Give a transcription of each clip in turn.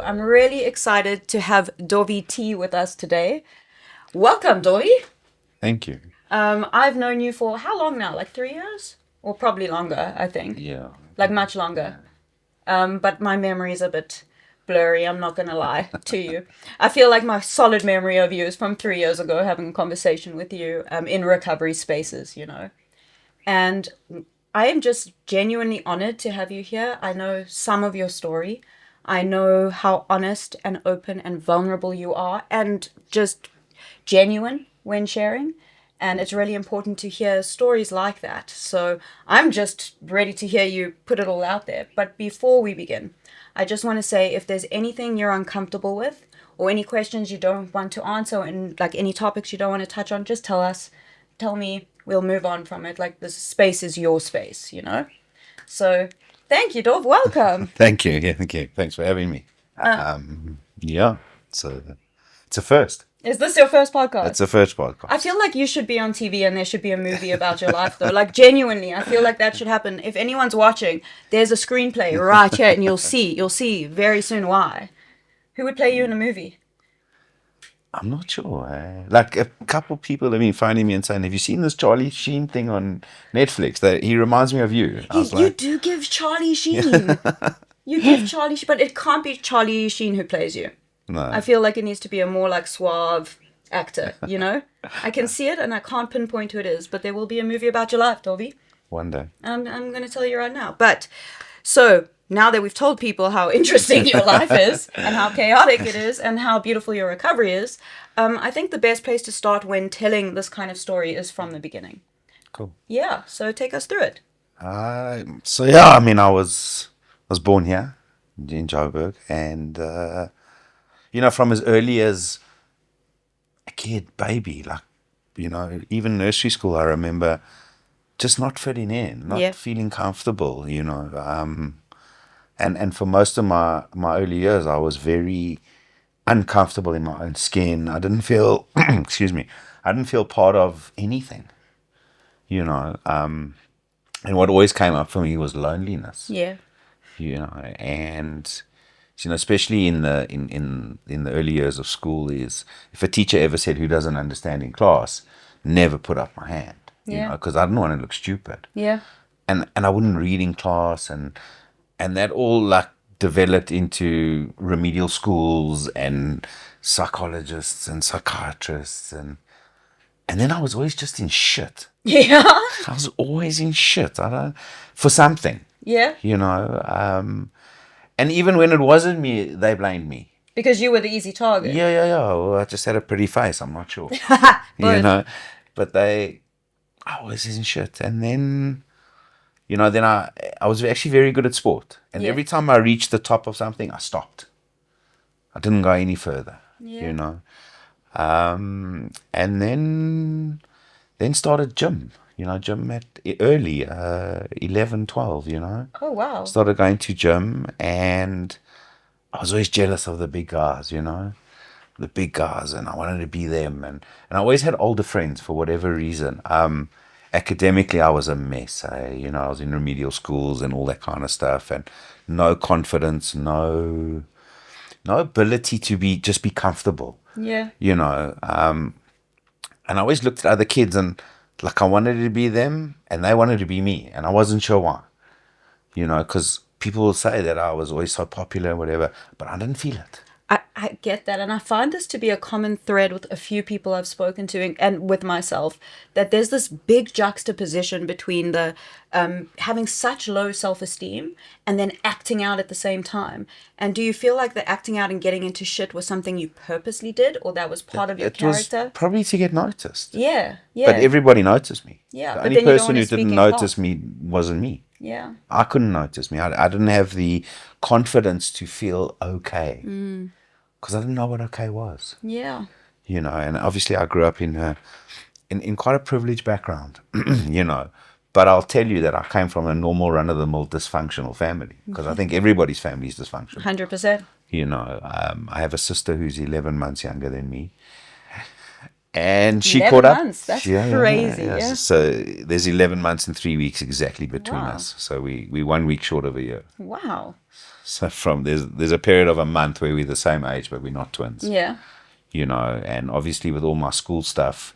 I'm really excited to have Dovi T with us today. Welcome, Dovi. Thank you. I've known you for how long now? Like 3 years? Or probably longer, I think. Yeah. Like much longer. But my memory is a bit blurry, I'm not going to lie to you. I feel like my solid memory of you is from 3 years ago having a conversation with you in recovery spaces, you know. And I am just genuinely honored to have you here. I know some of your story. I know how honest and open and vulnerable you are, and just genuine when sharing. And it's really important to hear stories like that. So I'm just ready to hear you put it all out there. But before we begin, I just want to say if there's anything you're uncomfortable with, or any questions you don't want to answer, and like any topics you don't want to touch on, just tell us. Tell me, we'll move on from it. Like this space is your space, you know? So thank you, Dov. Welcome. Thank you. Yeah, thank you. Thanks for having me. Yeah. So it's a first. Is this your first podcast? It's a first podcast. I feel like you should be on TV and there should be a movie about your life, though. Like, genuinely, I feel like that should happen. If anyone's watching, there's a screenplay right here, and you'll see very soon why. Who would play you in a movie? I'm not sure. Like a couple people have been phoning me and saying, "Have you seen this Charlie Sheen thing on Netflix? That he reminds me of you." I was You like, do give Charlie Sheen. You give Charlie Sheen, but it can't be Charlie Sheen who plays you. "No." I feel like it needs to be a more like suave actor, you know? I can see it and I can't pinpoint who it is, but there will be a movie about your life, Dovi. One day. I'm going to tell you right now. But so now that we've told people how interesting your life is and how chaotic it is and how beautiful your recovery is, I think the best place to start when telling this kind of story is from the beginning. Cool. Yeah, so take us through it. So yeah, I mean, I was born here in Johannesburg, and from as early as a kid, baby, like even nursery school, I remember just not fitting in, not feeling comfortable, and for most of my early years, I was very uncomfortable in my own skin. I didn't feel, excuse me, I didn't feel part of anything, and what always came up for me was loneliness. Yeah. And especially in the early years of school, is if a teacher ever said, "Who doesn't understand in class?" never put up my hand, because I didn't want to look stupid. Yeah. And I wouldn't read in class, and that all like developed into remedial schools and psychologists and psychiatrists, and then I was always just in shit. Yeah. I was always in shit. For something. Yeah. And even when it wasn't me, they blamed me. Because you were the easy target. Yeah. Well, I just had a pretty face. I'm not sure. But I was in shit. And then, then I was actually very good at sport. And every time I reached the top of something, I stopped. I didn't go any further. And then started gym. Gym at early, 11, 12, Oh, wow. Started going to gym, and I was always jealous of the big guys, the big guys, and I wanted to be them. And I always had older friends for whatever reason. Academically, I was a mess. I was in remedial schools and all that kind of stuff, and no confidence, no ability to just be comfortable. Yeah. And I always looked at other kids and like I wanted to be them and they wanted to be me, and I wasn't sure why, because people will say that I was always so popular and whatever, but I didn't feel it. I get that, and I find this to be a common thread with a few people I've spoken to and with myself, that there's this big juxtaposition between the having such low self-esteem and then acting out at the same time. And do you feel like the acting out and getting into shit was something you purposely did, or that was part of your character? It was probably to get noticed. Yeah. But everybody noticed me. Yeah. The only person who didn't notice me wasn't me. Yeah. I couldn't notice me. I didn't have the confidence to feel okay. Because I didn't know what okay was. Yeah. And obviously I grew up in quite a privileged background, But I'll tell you that I came from a normal run-of-the-mill dysfunctional family, because I think everybody's family is dysfunctional. 100%. I have a sister who's 11 months younger than me. And she 11 caught up. months. That's Yeah, crazy. yeah. Yeah. So there's 11 months and 3 weeks exactly between Wow. us. So we 1 week short of a year. Wow. So from there's a period of a month where we're the same age, but we're not twins. Yeah. You know, and obviously with all my school stuff,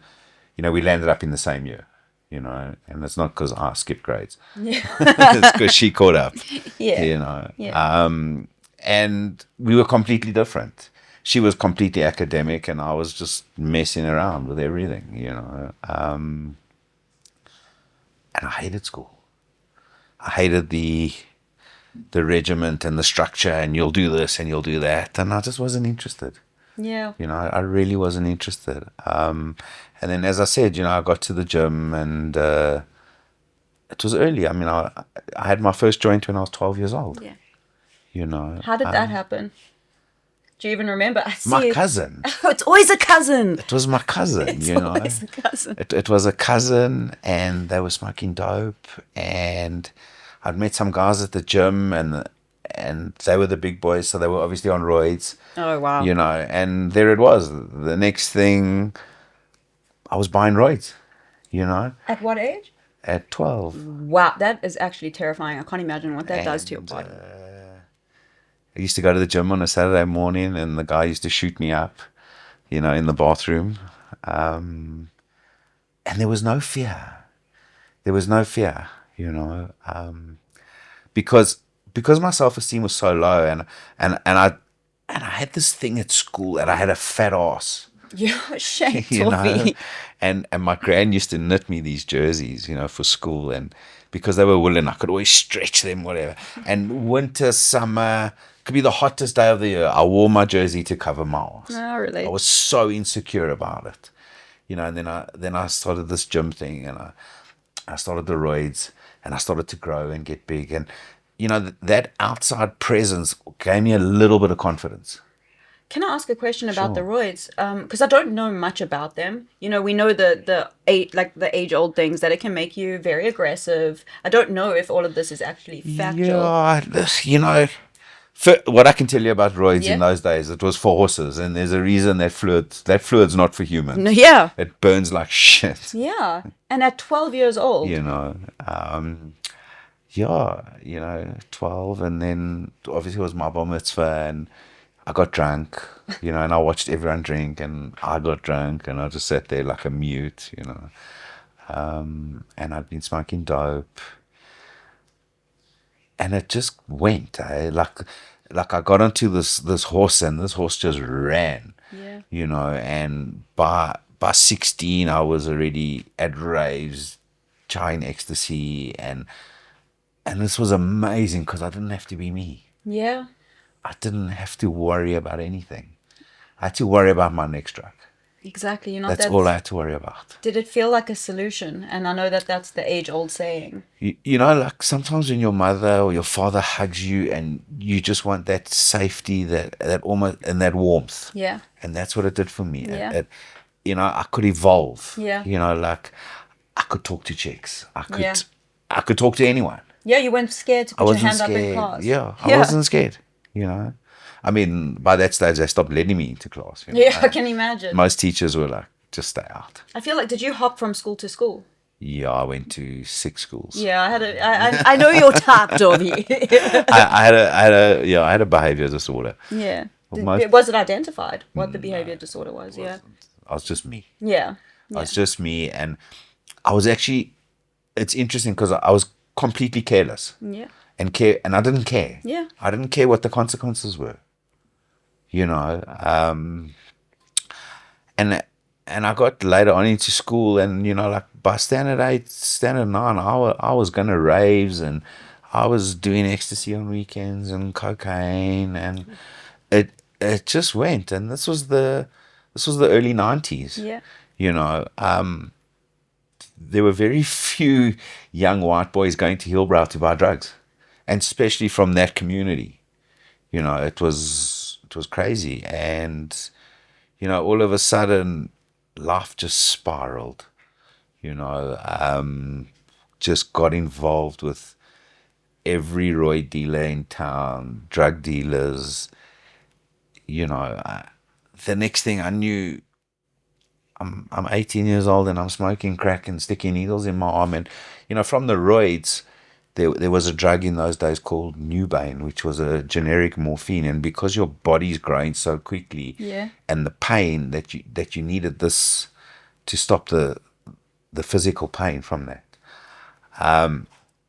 you know, we landed up in the same year. You know, and it's not because I skipped grades. Yeah. It's because she caught up. Yeah. You know, Yeah. and we were completely different. She was completely academic, and I was just messing around with everything. You know, and I hated school. I hated the regiment and the structure, and you'll do this and you'll do that, and I just wasn't interested. Yeah. You know, I really wasn't interested. And then, as I said, you know, I got to the gym, and it was early. I mean, I had my first joint when I was 12 years old. Yeah. You know, How did that happen? Do you even remember? I my see. cousin. Oh, it's always a cousin. It was my cousin. It's you know, always a cousin. it was a cousin, and they were smoking dope, and I'd met some guys at the gym, and they were the big boys, so they were obviously on roids. Oh, wow. You know, and there it was. The next thing, I was buying roids. You know, At what age? at 12. Wow, that is actually terrifying. I can't imagine what that does to your And, body. I used to go to the gym on a Saturday morning, and the guy used to shoot me up, you know, in the bathroom. And there was no fear. There was no fear, you know, because my self-esteem was so low, and I had this thing at school that I had a fat ass. You're ashamed, You know, Dovi. and my gran used to knit me these jerseys, you know, for school, and because they were woolen, I could always stretch them, whatever. And winter, summer, could be the hottest day of the year, I wore my jersey to cover my ass. Oh, really? I was so insecure about it, you know. And then I started this gym thing, and I started the roids, and I started to grow and get big, and you know, that outside presence gave me a little bit of confidence. Can I ask a question about the Sure. roids? Because I don't know much about them. You know, we know the age old things that it can make you very aggressive. I don't know if all of this is actually factual. Yeah, you know, what I can tell you about roids in Yeah. those days, it was for horses, and there's a reason that fluid's not for humans. No, yeah. It burns like shit. Yeah. And at 12 years old. You know, yeah, you know, 12, and then obviously it was my bar mitzvah, and I got drunk, you know, and I watched everyone drink, and I got drunk, and I just sat there like a mute, you know. And I'd been smoking dope, and it just went, like I got onto this horse, and this horse just ran, Yeah. you know. And by 16, I was already at raves, trying ecstasy, and this was amazing because I didn't have to be me. Yeah. I didn't have to worry about anything. I had to worry about my next drug. Exactly. You know, That's all I had to worry about. Did it feel like a solution? And I know that that's the age old saying. You know, like sometimes when your mother or your father hugs you, and you just want that safety, that almost, and that warmth. Yeah. And that's what it did for me. Yeah. You know, I could evolve. Yeah. You know, like I could talk to chicks. Yeah. I could talk to anyone. Yeah, you weren't scared to I put your wasn't hand up in scared. class. Yeah, I wasn't scared. You know, I mean, by that stage, they stopped letting me into class. You know? Yeah, I can imagine. Most teachers were like, just stay out. I feel like, did you hop from school to school? Yeah, I went to 6 schools. Yeah, I know your type, Dovi. I had a behavior disorder. Yeah. Well, Was it identified what the behavior disorder was? Yeah. I was just me. Yeah. I was just me, and I was actually. It's interesting because I was completely careless. Yeah. And I didn't care. Yeah. I didn't care what the consequences were. You know, and I got later on into school, and you know, like by standard 8, standard 9, I was going to raves, and I was doing ecstasy on weekends and cocaine, and it just went. And this was the early 90s. Yeah. You know, there were very few young white boys going to Hillbrow to buy drugs, and especially from that community. You know, it was crazy, and you know, all of a sudden, life just spiraled. You know, just got involved with every roid dealer in town, drug dealers. You know, the next thing I knew, I'm 18 years old and I'm smoking crack and sticking needles in my arm. And, from the roids, there was a drug in those days called Nubane, which was a generic morphine. And because your body's growing so quickly, Yeah. and the pain that you needed this to stop the physical pain from that.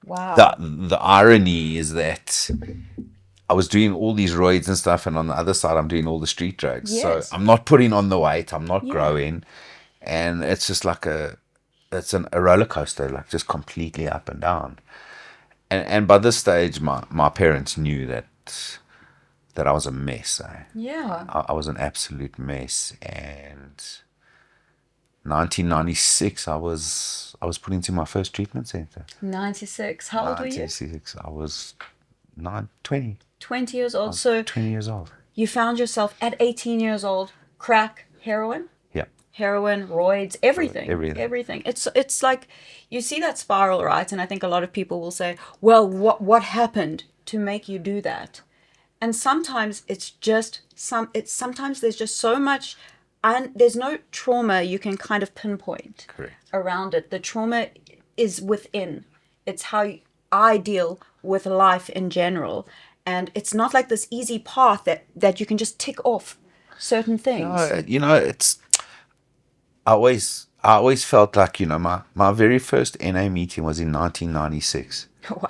Wow. The irony is that I was doing all these roids and stuff, and on the other side, I'm doing all the street drugs. Yes. So I'm not putting on the weight, I'm not Yeah. growing, and it's just like a roller coaster, like just completely up and down. And by this stage, my parents knew that I was a mess. Yeah. I was an absolute mess. And 1996, I was put into my first treatment center. 96. How old were you? 96, I was 20. 20 years old. So 20 years old. you found yourself at 18 years old, crack, heroin? Yeah. Heroin, roids, everything. Everything. It's like you see that spiral, right? And I think a lot of people will say, well, what happened to make you do that? And sometimes it's just sometimes there's just so much, and there's no trauma you can kind of pinpoint Correct. around it. The trauma is within. It's how I deal with life in general. And it's not like this easy path that you can just tick off certain things. It's I always felt like, my very first NA meeting was in 1996. Wow.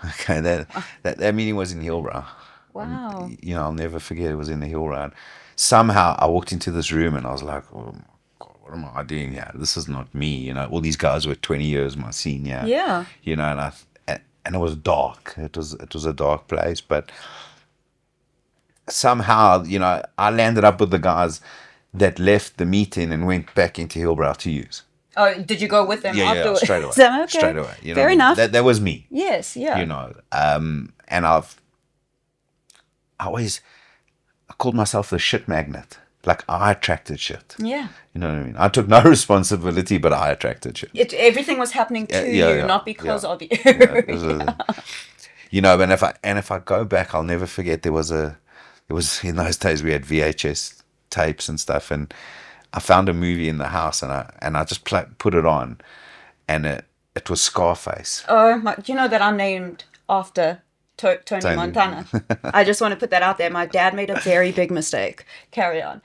Okay, that meeting was in Hillbrow. Wow. I'll never forget, it was in the Hillbrow. And somehow I walked into this room and I was like, oh my God, what am I doing here? This is not me. All these guys were 20 years my senior. Yeah. And it was dark. It was a dark place, but somehow, I landed up with the guys that left the meeting and went back into Hillbrow to use. Oh, did you go with them afterwards? Straight away. Okay. Straight away. Fair enough. That was me. Yes, yeah. And I called myself the shit magnet. Like, I attracted shit. Yeah. You know what I mean? I took no responsibility, but I attracted shit. Everything was happening to you, not because of you. And if I go back, I'll never forget. There was in those days we had VHS tapes and stuff, and I found a movie in the house, and I just put it on, and it was Scarface. Oh my! Do you know that I'm named after Tony Montana? I just want to put that out there. My dad made a very big mistake. Carry on.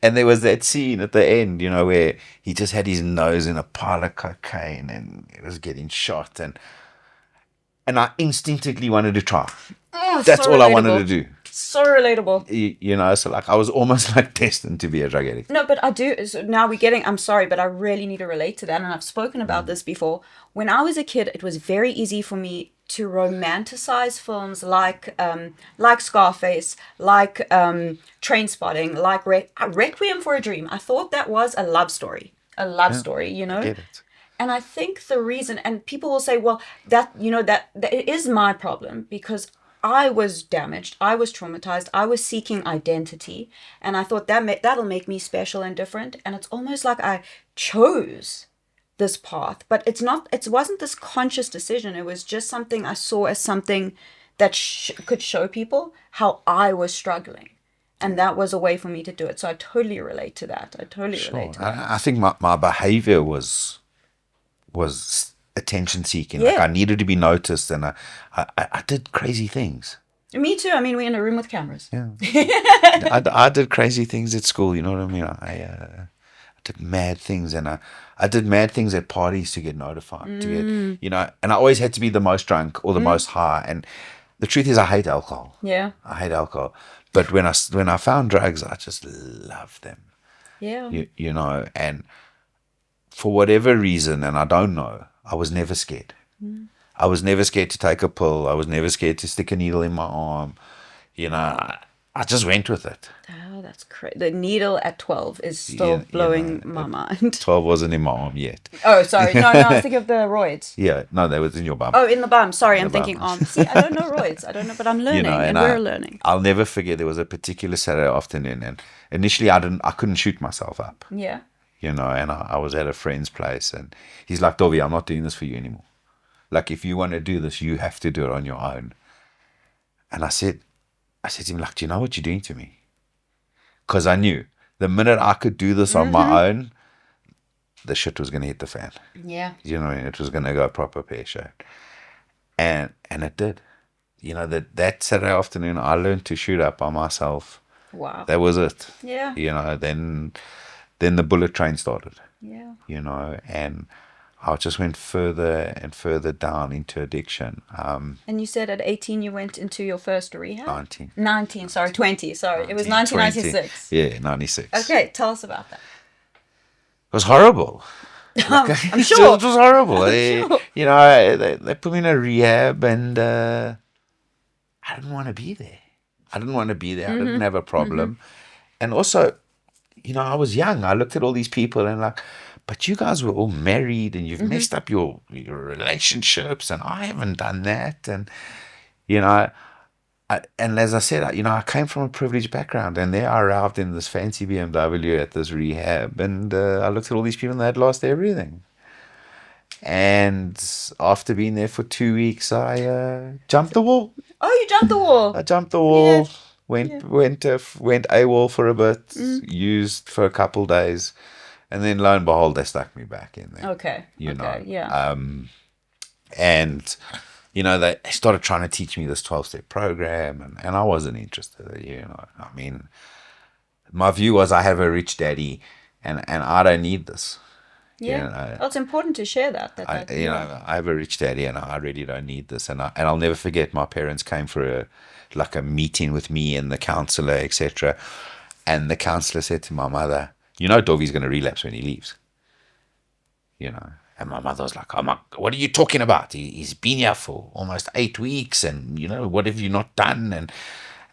And there was that scene at the end, where he just had his nose in a pile of cocaine and he was getting shot, and I instinctively wanted to try. Oh, that's so all relatable. I wanted to do. So relatable. So like I was almost like destined to be a drug addict. No, but I do. So now I'm sorry, but I really need to relate to that. And I've spoken about this before. When I was a kid, it was very easy for me to romanticize films like Scarface, like Trainspotting, like Requiem for a Dream. I thought that was a love story. Story, I get it. And I think the reason, and people will say, well, that it is my problem because I was damaged, I was traumatized, I was seeking identity, and I thought that'll make me special and different. And it's almost like I chose this path, but it wasn't this conscious decision. It was just something I saw as something that could show people how I was struggling. And that was a way for me to do it. So I totally relate to that. I think my behavior was attention seeking. Yeah. Like I needed to be noticed, and I did crazy things. Me too. I mean, we're in a room with cameras. Yeah. I did crazy things at school. You know what I mean? I did mad things, and I did mad things at parties to get notified. To get, and I always had to be the most drunk or the most high. And the truth is, I hate alcohol. Yeah. I hate alcohol. But when I found drugs, I just loved them. Yeah. And for whatever reason, and I don't know, I was never scared. I was never scared to take a pill. I was never scared to stick a needle in my arm. I just went with it. Oh, that's crazy. The needle at 12 is still blowing my mind. 12 wasn't in my arm yet. Oh, sorry. No, I was thinking of the roids. Yeah, no, that was in your bum. Oh, in the bum. Sorry, I'm thinking arms. See, I don't know roids. I don't know, but I'm learning, and we're learning. I'll never forget, there was a particular Saturday afternoon, and initially I couldn't shoot myself up. Yeah. And I was at a friend's place, and he's like, Dovi, I'm not doing this for you anymore. Like, if you want to do this, you have to do it on your own. And I said to him, like, do you know what you're doing to me? Because I knew The minute I could do this on my own, the shit was going to hit the fan. Yeah. You know, it was going to go proper pear-shaped. And it did. You know, that Saturday afternoon, I learned to shoot up by myself. Wow. That was it. Yeah. You know, then the bullet train started. Yeah. You know, and I just went further and further down into addiction. And you said at 18 you went into your first rehab? 19. 19, sorry, 20, sorry. It was 20. 1996. Yeah, 96. Okay, tell us about that. It was horrible. I'm sure. It was horrible. Sure. You know, they put me in a rehab, and I didn't want to be there. I didn't have a problem. And also, you know, I was young. I looked at all these people and like, but you guys were all married and you've messed up your relationships, and I haven't done that. And, you know, and as I said, you know, I came from a privileged background, and there I arrived in this fancy BMW at this rehab, and I looked at all these people and they'd lost everything. And after being there for 2 weeks, I jumped the wall. Oh, you jumped the wall. I jumped the wall. Yeah. Went AWOL for a bit. Used for a couple days, and then lo and behold, they stuck me back in there. Okay. You know. Yeah. And you know, they started trying to teach me this 12-step program, and I wasn't interested. You know, I mean, my view was I have a rich daddy, and I don't need this. Yeah. You know, Well, it's important to share that. you know, I have a rich daddy, and I really don't need this. And I'll never forget, my parents came for a meeting with me and the counselor, etc. And the counselor said to my mother, "You know, Dovi's going to relapse when he leaves." You know, and my mother was like, "Oh my, what are you talking about? He's been here for almost 8 weeks, and you know, what have you not done?"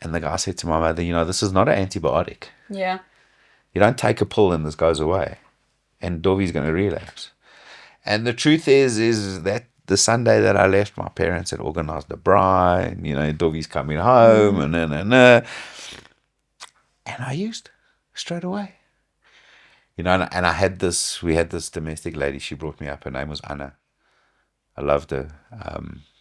And the guy said to my mother, "You know, this is not an antibiotic. Yeah. You don't take a pill and this goes away. And Dovi's going to relapse." And the truth is that the Sunday that I left, my parents had organized a bride, you know, Dovi's coming home, and I used straight away. You know, and we had this domestic lady, she brought me up, her name was Anna. I loved her.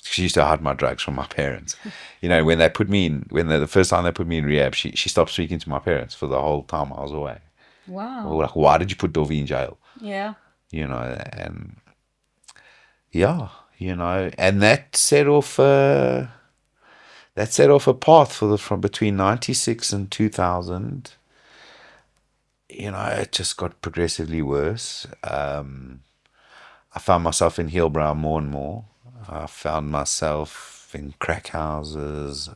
She used to hide my drugs from my parents. You know, when the first time they put me in rehab, she stopped speaking to my parents for the whole time I was away. Wow. Or like, why did you put Dovi in jail? Yeah. You know, and yeah, you know, and that set off a path from between 96 and 2000. You know, it just got progressively worse. I found myself in Hillbrow more and more. I found myself in crack houses,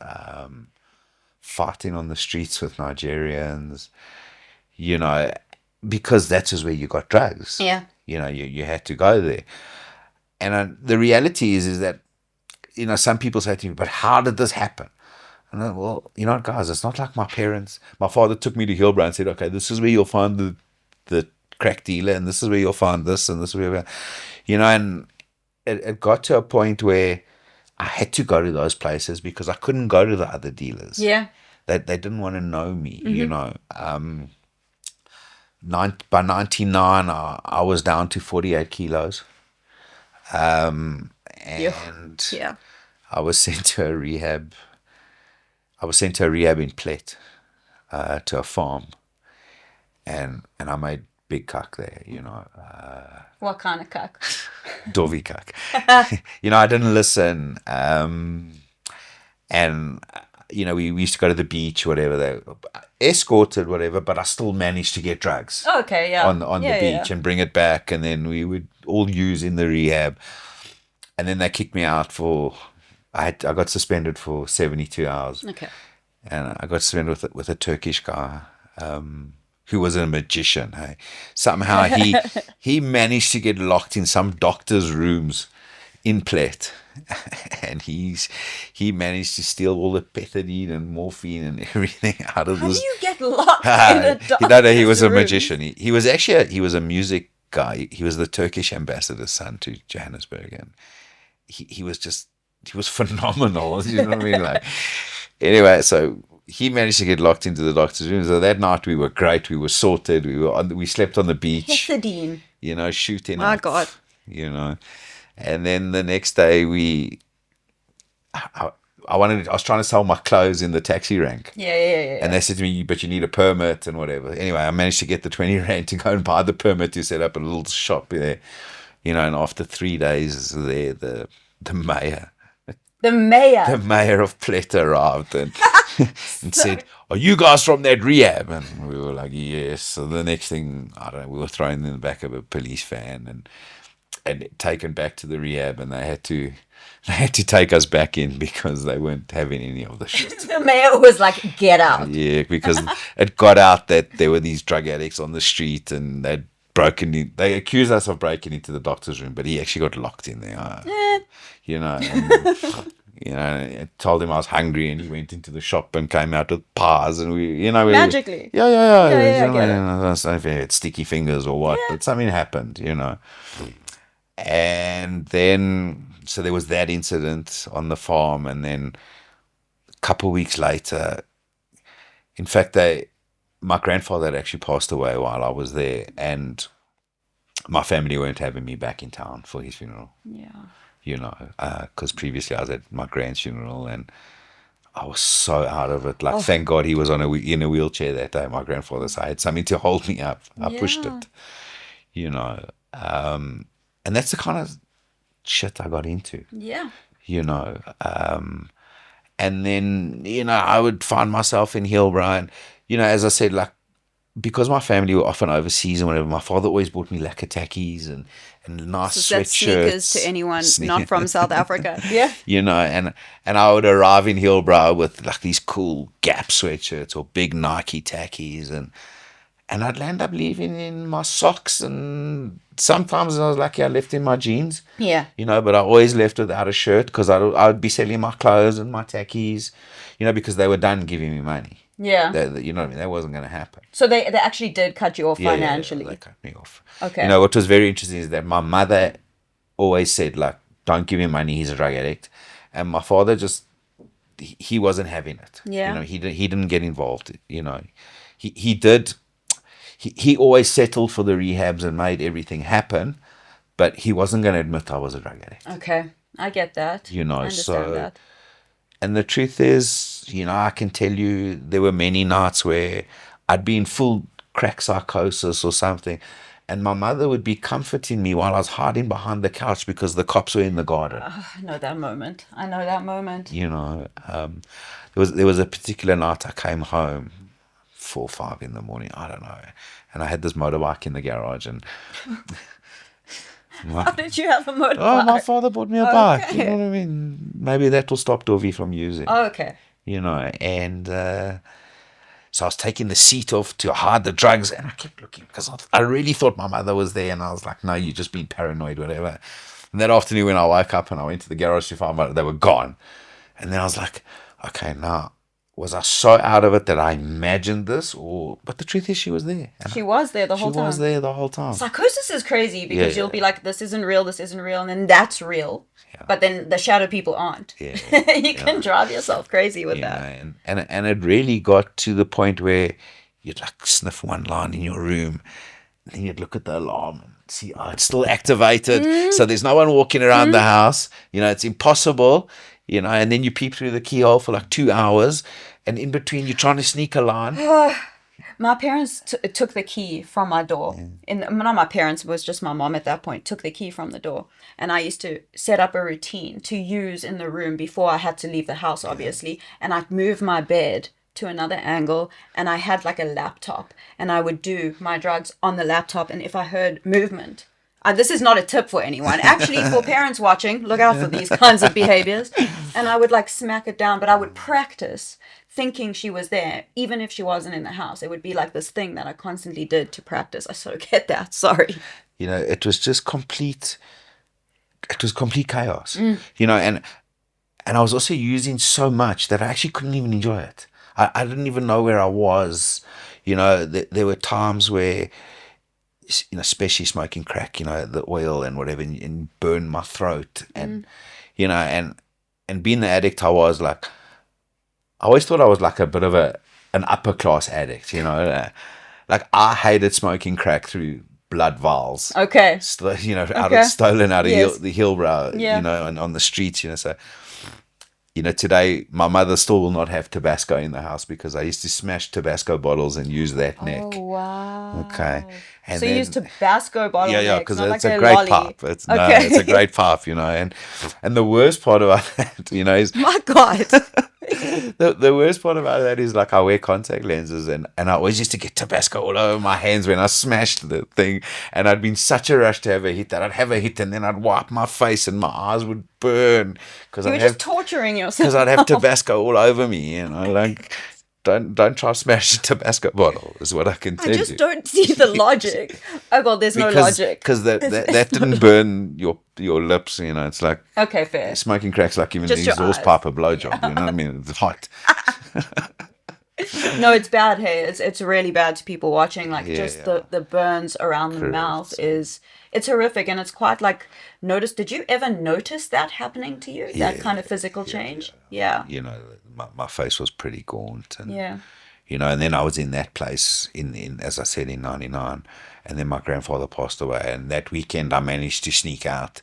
fighting on the streets with Nigerians. You know, because that's just where you got drugs. Yeah. You know, you had to go there. And the reality is that, you know, some people say to me, "But how did this happen?" And I, well, you know, guys, it's not like my parents. My father took me to Hillbrow and said, "Okay, this is where you'll find the crack dealer, and this is where you'll find this, and this is where," you know, and it got to a point where I had to go to those places because I couldn't go to the other dealers. Yeah. They didn't want to know me, you know. By 99, I was down to 48 kilos. And Yeah. I was sent to a rehab. I was sent to a rehab in Plet, to a farm, and I made big cuck there, you know. What kind of cuck? Dovi cuck. You know, I didn't listen, and you know, we used to go to the beach, whatever, they escorted, whatever, but I still managed to get drugs. Okay, yeah. On the beach and bring it back, and then we would all use in the rehab, and then they kicked me out for. I got suspended for 72 hours. Okay. And I got suspended with a Turkish guy, who was a magician. Hey, somehow he managed to get locked in some doctor's rooms in Plet, and he managed to steal all the pethidine and morphine and everything out of How this. do you get locked in a doctor's No, he was a room? magician. He was a music guy. He was the Turkish ambassador's son to Johannesburg, and he was phenomenal. You know what I mean? Like, anyway, so he managed to get locked into the doctor's room. So that night we were great. We were sorted. We slept on the beach. Pethidine. You know, shooting. My up, God. You know, and then the next day I was trying to sell my clothes in the taxi rank. Yeah. And they said to me, but you need a permit and whatever. Anyway, I managed to get the 20 rand to go and buy the permit to set up a little shop there. And after 3 days there, the mayor The mayor. the mayor of Plet arrived and said, "Are you guys from that rehab?" And we were like, "Yes." So the next thing, I don't know, we were thrown in the back of a police van and taken back to the rehab, and they had to take us back in because they weren't having any of the shit. The mayor was like, "Get out." Yeah, because it got out that there were these drug addicts on the street, and they'd broken in. They accused us of breaking into the doctor's room, but he actually got locked in there. I told him I was hungry, and he went into the shop and came out with pies, and Magically. Yeah. I get it. I don't know if he had sticky fingers or what, but something happened, And then, so there was that incident on the farm, and then a couple of weeks later, in fact, my grandfather had actually passed away while I was there, and my family weren't having me back in town for his funeral. Yeah. Because previously I was at my grand's funeral, and I was so out of it. Like, thank God he was in a wheelchair that day, my grandfather. So I had something to hold me up. I pushed it, and that's the kind of shit I got into. Yeah. And then, I would find myself in Hillbrow, and, as I said, like, because my family were often overseas and whatever, my father always bought me lacquer tackies and nice So that's sweatshirts. sneakers to anyone not from South Africa. Yeah. And I would arrive in Hillbrow with like these cool Gap sweatshirts or big Nike tackies, and I'd end up leaving in my socks, and sometimes I was lucky I left in my jeans. Yeah. But I always left without a shirt because I would be selling my clothes and my tackies, because they were done giving me money. Yeah. You know what I mean? That wasn't going to happen. So they actually did cut you off financially. Yeah, they cut me off. Okay. What was very interesting is that my mother always said, like, don't give him money, he's a drug addict. And my father he wasn't having it. Yeah. He didn't get involved. He did. He always settled for the rehabs and made everything happen, but he wasn't going to admit I was a drug addict. Okay. I get that. I understand that. And the truth is, I can tell you there were many nights where I'd be in full crack psychosis or something, and my mother would be comforting me while I was hiding behind the couch because the cops were in the garden. I know that moment. There was a particular night I came home 4 or 5 in the morning, I don't know, and I had this motorbike in the garage, and how did you have a motorbike? Oh, my father bought me a bike. You know what I mean? Maybe that will stop Dovi from using. Oh, okay. And so I was taking the seat off to hide the drugs, and I kept looking because I really thought my mother was there, and I was like, no, you're just being paranoid, whatever. And that afternoon when I woke up and I went to the garage to find out they were gone. And then I was like, okay, now, was I so out of it that I imagined this? But the truth is she was there. She was there the whole time. She was there the whole time. Psychosis is crazy because you'll be like, this isn't real, and then that's real. Yeah. But then the shadow people aren't. Yeah. You can drive yourself crazy with that. And it really got to the point where you'd like sniff one line in your room, and then you'd look at the alarm and see, it's still activated. So there's no one walking around the house. It's impossible. And then you peep through the keyhole for like 2 hours, and in between you're trying to sneak a line. My parents took the key from my door. Not my parents, it was just my mom at that point, took the key from the door. And I used to set up a routine to use in the room before I had to leave the house, obviously. And I'd move my bed to another angle, and I had like a laptop, and I would do my drugs on the laptop. And if I heard movement, this is not a tip for anyone. Actually, for parents watching, look out for these kinds of behaviors. And I would like smack it down, but I would practice thinking she was there, even if she wasn't in the house. It would be like this thing that I constantly did to practice. I so get that. Sorry. It was just complete. It was complete chaos. And I was also using so much that I actually couldn't even enjoy it. I didn't even know where I was. There were times where, especially smoking crack, the oil and whatever, and burn my throat. And, and being the addict I was, like, I always thought I was like a bit of an upper class addict, like I hated smoking crack through blood vials. Okay. Stolen out of the Hillbrow, and on the streets, so, today my mother still will not have Tabasco in the house because I used to smash Tabasco bottles and use that neck. Oh, wow. Okay. And So you then, use Tabasco bottlenecks, because not it's like a a great lolly. pop. It's Okay. it's a great pop, and the worst part about that, is My God. the worst part about that is like I wear contact lenses and I always used to get Tabasco all over my hands when I smashed the thing, and I'd be in such a rush to have a hit that I'd have a hit and then I'd wipe my face and my eyes would burn because You were just torturing yourself. I'd have Tabasco all over me, like. Don't try to smash a Tabasco bottle is what I can tell you. I just don't see the logic. Oh, well, there's no logic. Because that didn't burn your lips, it's like Okay, fair. smoking crack's like giving the Just your exhaust eyes. pipe a blowjob, you know what I mean? It's hot. No, it's bad. Hey, it's really bad to people watching. Like Yeah. the burns around the Correct. mouth it's horrific, and it's quite like Did you ever notice that happening to you? That kind of physical change? Yeah. My face was pretty gaunt, and Yeah. and then I was in that place in as I said in '99, and then my grandfather passed away, and that weekend I managed to sneak out.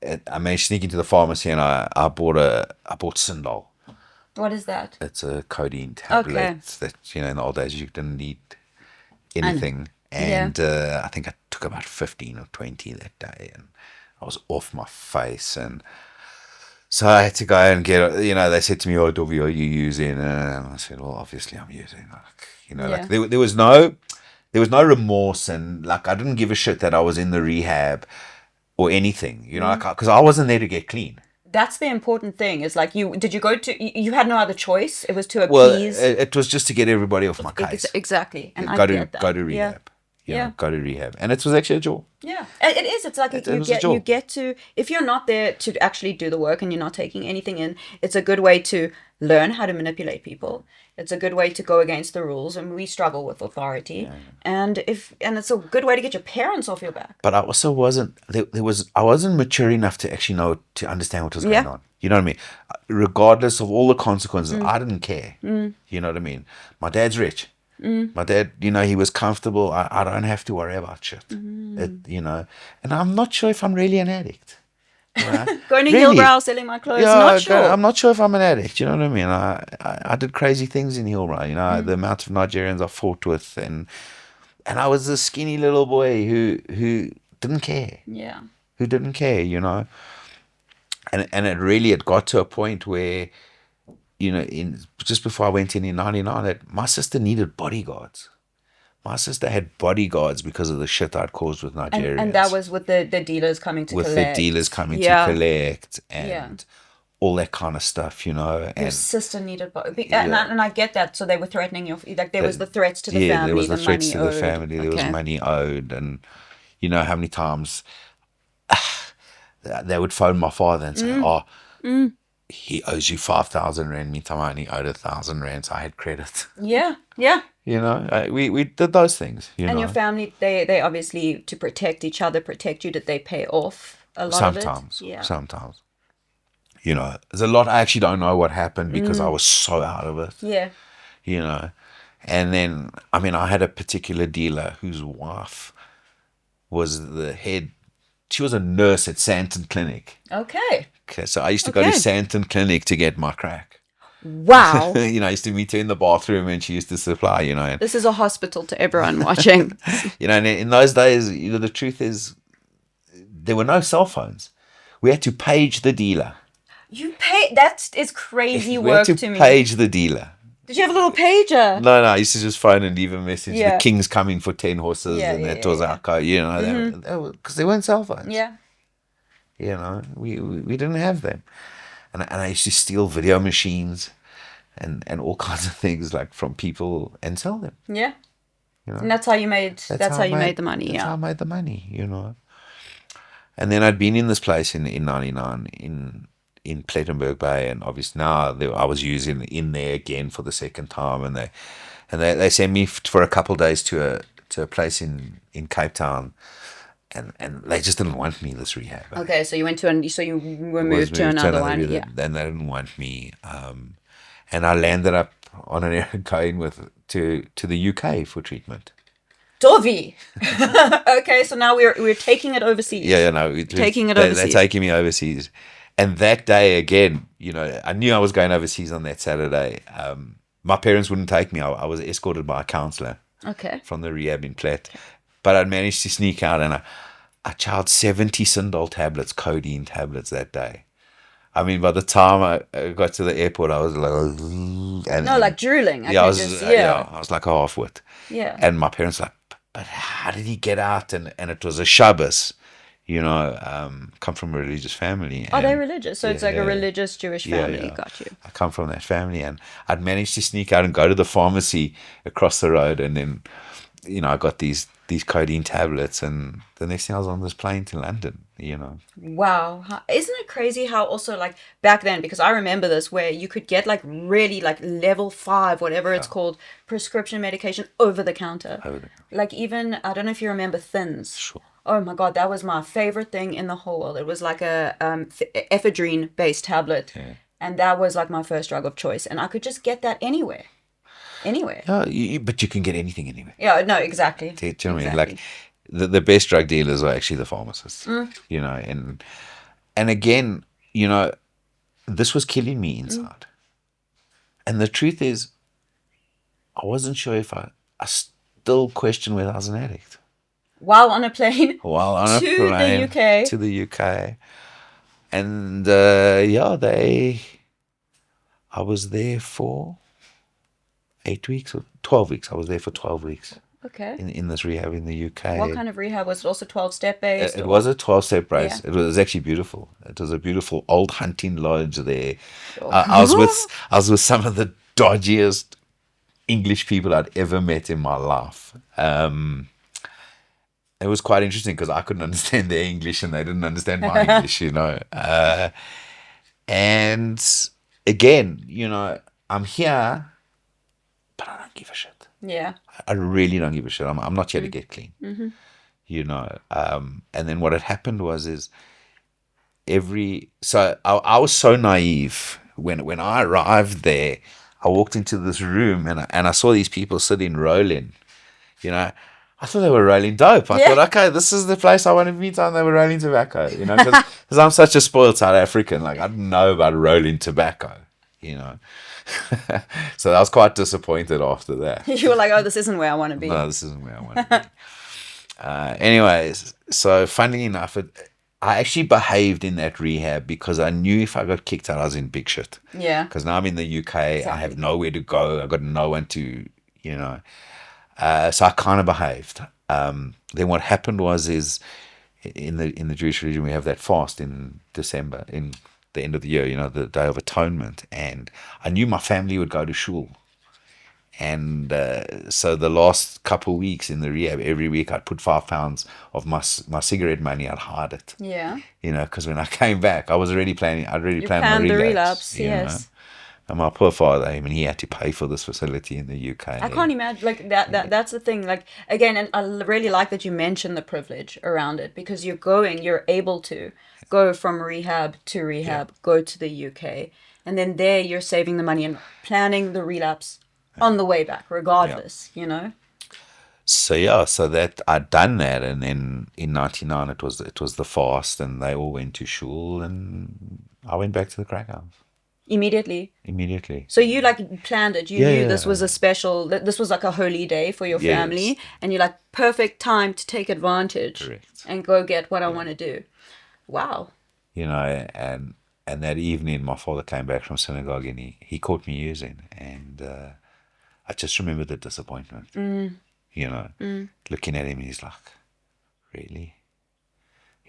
I managed to sneak into the pharmacy, and I bought Sindol. What is that? It's a codeine tablet Okay. that in the old days you didn't need anything, and I think I took about 15 or 20 that day, and I was off my face, and so I had to go and get. They said to me, "Oh, Dovi, are you using?" And I said, "Well, obviously I'm using." Like there was no remorse, and like I didn't give a shit that I was in the rehab or anything, because I wasn't there to get clean. That's the important thing. Is like did you go to? You had no other choice. It was to Well, appease. it was just to get everybody off my case. Exactly, and I Go get that. to rehab. Go to rehab, and it was actually a joy. Yeah, it is. It's like you get to, if you're not there to actually do the work and you're not taking anything in, it's a good way to learn how to manipulate people. It's a good way to go against the rules, and we struggle with authority. And it's a good way to get your parents off your back. But I also wasn't I wasn't mature enough to actually know to understand what was going on. You know what I mean? Regardless of all the consequences, I didn't care. You know what I mean? My dad's rich. My dad, he was comfortable. I don't have to worry about shit. And I'm not sure if I'm really an addict. Going to Really? Hillbrow, selling my clothes, not sure. I'm not sure if I'm an addict. You know what I mean? I did crazy things in Hillbrow. The amount of Nigerians I fought with, and I was this skinny little boy who didn't care. Yeah. Who didn't care, And it got to a point where, just before I went in '99, that my sister needed bodyguards. My sister had bodyguards because of the shit I'd caused with Nigerians. And that was with the dealers coming to collect. With the dealers coming to collect and all that kind of stuff, Your And sister needed, and I get that. So they were threatening there was the threats to the family. there was the threats money to the owed. family. There was money owed, and how many times they would phone my father and say, he owes you 5,000 rand. Meantime, I only owed 1,000 rand, so I had credit. Yeah. We did those things. And your family, they obviously, to protect each other, protect you. Did they pay off a lot of it? Sometimes. There's a lot I actually don't know what happened because I was so out of it. Yeah. And then, I had a particular dealer whose wife was the head. She was a nurse at Santon Clinic. Okay, so I used to go to Santon Clinic to get my crack. Wow. I used to meet her in the bathroom and she used to supply, This is a hospital to everyone watching. And in those days, the truth is, there were no cell phones. We had to page the dealer. That is crazy work we had to me. Page the dealer. Did you have a little pager? No, I used to just phone and leave a message. The king's coming for 10 horses, and that was our code. Because there weren't cell phones. Yeah. We didn't have them, and I used to steal video machines, and all kinds of things like from people and sell them. Yeah. And that's how you made. That's how you made the money. That's how I made the money. And then I'd been in this place in '99 in Plettenberg Bay, and obviously now I was using in there again for the second time, and they sent me for a couple of days to a place in Cape Town, and they just didn't want me, this rehab. Okay, so you were moved to another one. Yeah. Then they didn't want me, and I landed up on an air going to the UK for treatment. Dovi. Okay, so now we're taking it overseas. Yeah, no, taking it overseas. They're taking me overseas. And that day again, I knew I was going overseas on that Saturday. My parents wouldn't take me. I was escorted by a counselor Okay. from the rehab in Platt. But I'd managed to sneak out, and I chowed 70 Sindol tablets, codeine tablets that day. I mean, by the time I got to the airport, I was like, No, like drooling. I yeah, can just, yeah. I was like a half-wit. Yeah. And my parents were like, but how did he get out? And it was a Shabbos, come from a religious family. Are they And religious? So it's like a religious Jewish family. yeah. Got you. I come from that family, and I'd managed to sneak out and go to the pharmacy across the road, and then, I got these codeine tablets, and the next thing I was on this plane to London. Wow. Isn't it crazy how also like back then, because I remember this, where you could get like really like level 5, whatever it's called, prescription medication over the counter. Like even, I don't know if you remember Thins. Sure. Oh my God, that was my favorite thing in the whole world. It was like a ephedrine based tablet. Yeah. And that was like my first drug of choice. And I could just get that anywhere. Anywhere. Yeah, but you can get anything anywhere. Yeah, no, exactly. Do you know what I mean? Exactly. Like the best drug dealers are actually the pharmacists. And again, this was killing me inside. And the truth is, I wasn't sure if I still question whether I was an addict. While on a plane While on a to plane the UK. to the UK. And I was there for 8 weeks or 12 weeks. I was there for 12 weeks. Okay. In this rehab in the UK. What kind of rehab? Was it also 12-step based? It was a 12-step base. Yeah. It was actually beautiful. It was a beautiful old hunting lodge there. Sure. I was with some of the dodgiest English people I'd ever met in my life. It was quite interesting because I couldn't understand their English and they didn't understand my English, and again, I'm here, but I don't give a shit. Yeah. I really don't give a shit. I'm not here to get clean. Mm-hmm. And then what had happened was I was so naive when I arrived there. I walked into this room and I saw these people sitting rolling. I thought they were rolling dope. I thought, okay, this is the place I want to meet, and they were rolling tobacco. Because I'm such a spoiled South African. Like, I didn't know about rolling tobacco. So I was quite disappointed after that. You were like, oh, this isn't where I want to be. No, this isn't where I want to be. Anyways, so funnily enough, I actually behaved in that rehab because I knew if I got kicked out, I was in big shit. Yeah. Because now I'm in the UK, I have nowhere to go, I've got no one to, so I kind of behaved. Then what happened is in the Jewish religion, we have that fast in December, in the end of the year, the Day of Atonement. And I knew my family would go to shul. And so the last couple of weeks in the rehab, every week I'd put £5 of my cigarette money, I'd hide it. Yeah. Because when I came back, I was already planning. I'd already planned the my relapse. Yes. And my poor father, he had to pay for this facility in the UK. I can't imagine, like, that's the thing. Like, again, and I really like that you mentioned the privilege around it, because you're able to go from rehab to rehab, go to the UK, and then there you're saving the money and planning the relapse on the way back, regardless, So that I'd done that, and then in '99 it was the fast, and they all went to shul, and I went back to the crack house. Immediately. So you like planned it. You knew this was a special. This was like a holy day for your family, and you're like, perfect time to take advantage. Correct. And go get what I want to do. Wow. And that evening, my father came back from synagogue, and he caught me using, and I just remember the disappointment. Looking at him, he's like, really?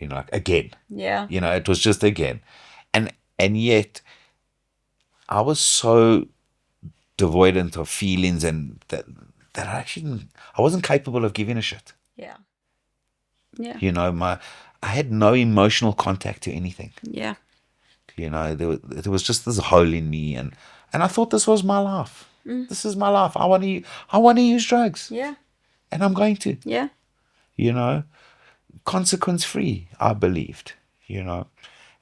Like, again. Yeah. It was just again, and yet I was so devoid of feelings, and that I wasn't capable of giving a shit. Yeah. Yeah. I had no emotional contact to anything. Yeah. There was just this hole in me, and I thought this was my life. This is my life. I want to use drugs. Yeah. And I'm going to. Yeah. Consequence free, I believed. And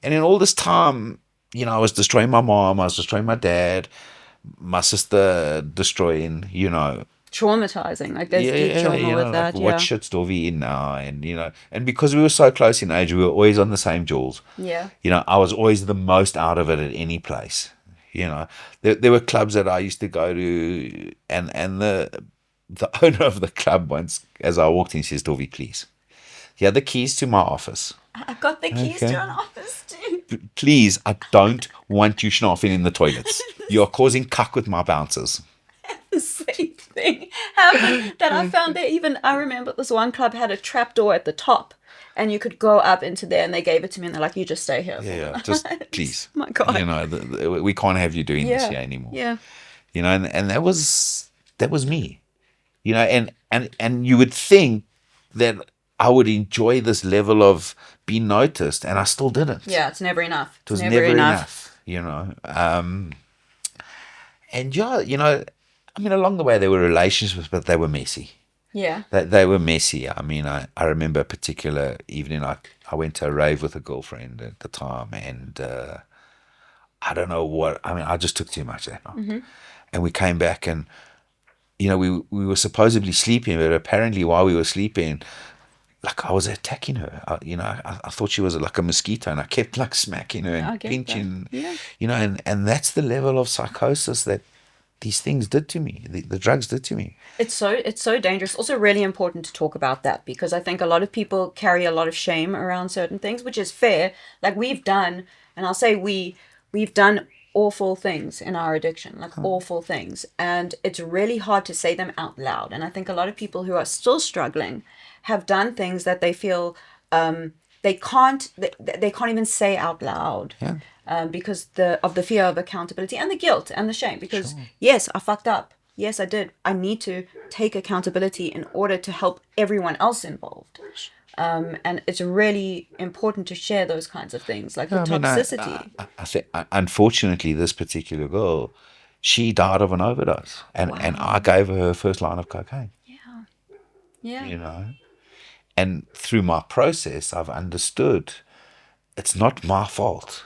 in all this time, I was destroying my mom, I was destroying my dad, my sister destroying, traumatizing. Like there's deep Yeah, trauma you with know, like that. what Yeah. shit's Dovi in now? And, and because we were so close in age, we were always on the same jewels. Yeah. I was always the most out of it at any place. There were clubs that I used to go to, and the owner of the club once, as I walked in, says, Dovi, please, he had the keys to my office. I got the keys Okay. to an office too. Please, I don't want you schnaufing in the toilets. You're causing cuck with my bouncers. The same thing happened that I found there. Even I remember this one club had a trap door at the top, and you could go up into there, and they gave it to me, and they're like, "You just stay here for the Yeah, night." just please. My God. We can't have you doing this Yeah. here anymore. Yeah. And that was me. And you would think that I would enjoy this level of being noticed, and I still didn't. Yeah. It's never enough. It was never enough. And I mean, along the way there were relationships, but they were messy. Yeah. They were messy. I mean, I remember a particular evening. I went to a rave with a girlfriend at the time, and I don't know what. I mean, I just took too much that night, and we came back, and we were supposedly sleeping, but apparently while we were sleeping, like I was attacking her. I thought she was like a mosquito, and I kept like smacking her I and get pinching. that. Yeah. And that's the level of psychosis that these things did to me. The drugs did to me. It's so dangerous. Also really important to talk about that, because I think a lot of people carry a lot of shame around certain things, which is fair. Like we've done, and I'll say we've done awful things in our addiction, like awful things, and it's really hard to say them out loud. And I think a lot of people who are still struggling have done things that they feel they can't even say out loud. Yeah. Because of the fear of accountability and the guilt and the shame. Because Sure. yes, I fucked up. Yes, I did. I need to take accountability in order to help everyone else involved. And it's really important to share those kinds of things, like the I mean, toxicity. I think, unfortunately, this particular girl, she died of an overdose, and I Wow. gave her first line of cocaine. Yeah. Yeah. And through my process, I've understood it's not my fault.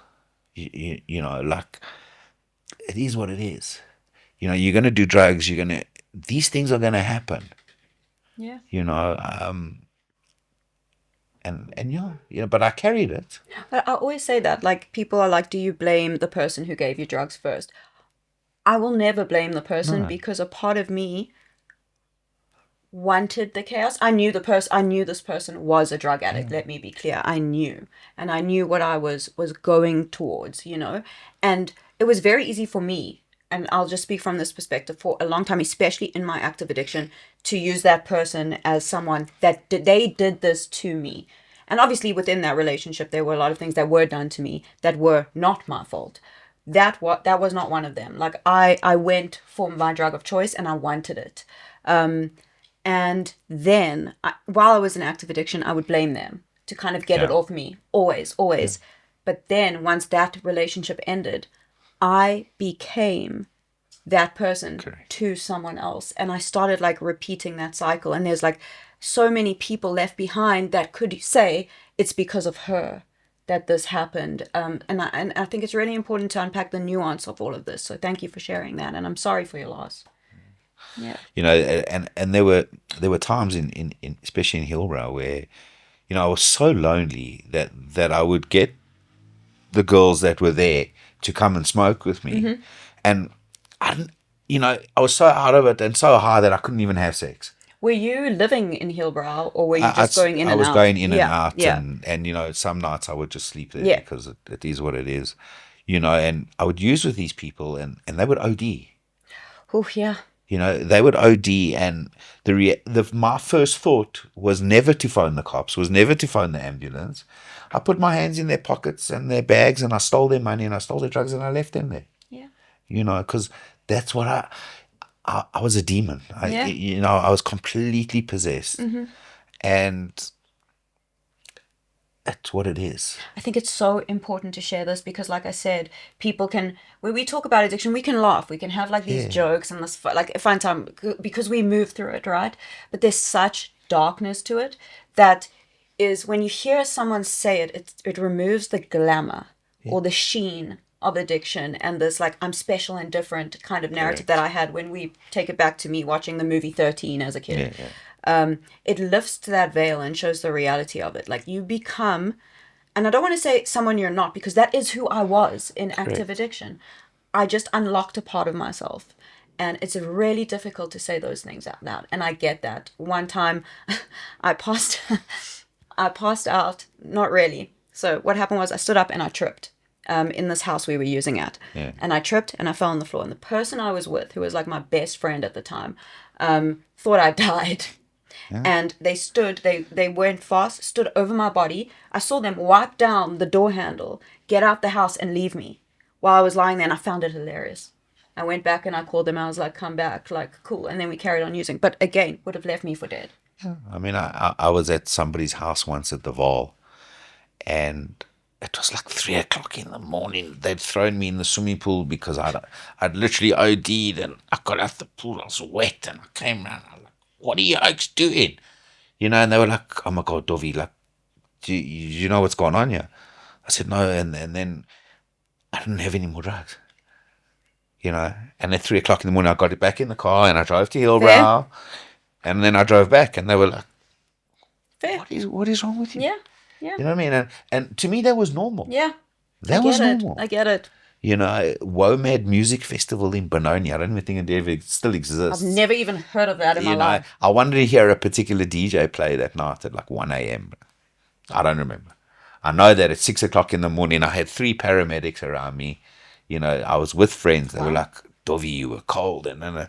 Like it is what it is. You're gonna do drugs. These things are gonna happen. Yeah. And yeah, but I carried it. But I always say that, like, people are like, do you blame the person who gave you drugs first? I will never blame the person, No. because a part of me wanted the chaos. I knew this person was a drug addict. Let me be clear. I knew. And I knew what I was going towards, And it was very easy for me, and I'll just speak from this perspective, for a long time, especially in my active addiction, to use that person as someone that they did this to me. And obviously within that relationship there were a lot of things that were done to me that were not my fault. That was not one of them. Like I went for my drug of choice and I wanted it. And then, while I was in active addiction, I would blame them to kind of get it Yeah. off me. Always, always. But then, once that relationship ended, I became that person Correct. to someone else. And I started like repeating that cycle. And there's like so many people left behind that could say it's because of her that this happened. And I think it's really important to unpack the nuance of all of this. So thank you for sharing that. And I'm sorry for your loss. Yeah. And there were times in especially in Hillbrow where I was so lonely that I would get the girls that were there to come and smoke with me, and I didn't, I was so out of it and so high that I couldn't even have sex. Were you living in Hillbrow, or were you just going in I and was out? going in and Yeah, out, yeah. and some nights I would just sleep there Yeah. because it is what it is, and I would use with these people, and they would OD. Oh, yeah. They would OD, and my first thought was never to phone the cops, was never to phone the ambulance. I put my hands in their pockets and their bags, and I stole their money, and I stole their drugs, and I left them there. Yeah. Because that's what I was a demon. Yeah. I was completely possessed, and that's what it is. I think it's so important to share this because, like I said, people can, when we talk about addiction, we can laugh. We can have like these jokes and this like fun time because we move through it, right? But there's such darkness to it that is when you hear someone say it, it removes the glamour or the sheen of addiction and this like I'm special and different kind of narrative Correct. that I had when we take it back to me watching the movie 13 as a kid. Yeah, yeah. It lifts that veil and shows the reality of it. Like you become, and I don't want to say someone you're not because that is who I was in active Correct. addiction. I just unlocked a part of myself. And it's really difficult to say those things out loud. And I get that. One time I passed I passed out. Not really. So what happened was I stood up and I tripped in this house we were using at. Yeah. And I tripped and I fell on the floor. And the person I was with, who was like my best friend at the time, thought I died. And they went fast, stood over my body. I saw them wipe down the door handle, get out the house and leave me while I was lying there, and I found it hilarious. I went back and I called them. I was like, come back, like, cool. And then we carried on using. But again, would have left me for dead. I mean, I was at somebody's house once at the Val, and it was like 3 o'clock in the morning. They'd thrown me in the swimming pool because I'd literally OD'd, and I got out the pool. I was wet, and I came around. I was like, what are you oaks doing? You know, and they were like, oh my God, Dovi, like, do you know what's going on here? I said, no. And then I didn't have any more drugs. You know, and at 3 o'clock in the morning, I got it back in the car and I drove to Hillbrow, and then I drove back, and they were like, Fair. what is wrong with you? Yeah. Yeah. You know what I mean? And to me, that was normal. Yeah. That was normal. I get it. You know, WOMAD Music Festival in Benoni. I don't even think it still exists. I've never even heard of that in my life. I wanted to hear a particular DJ play that night at like 1 a.m. I don't remember. I know that at 6 o'clock in the morning, I had 3 paramedics around me. You know, I was with friends. They were like, Dovi, you were cold. And then,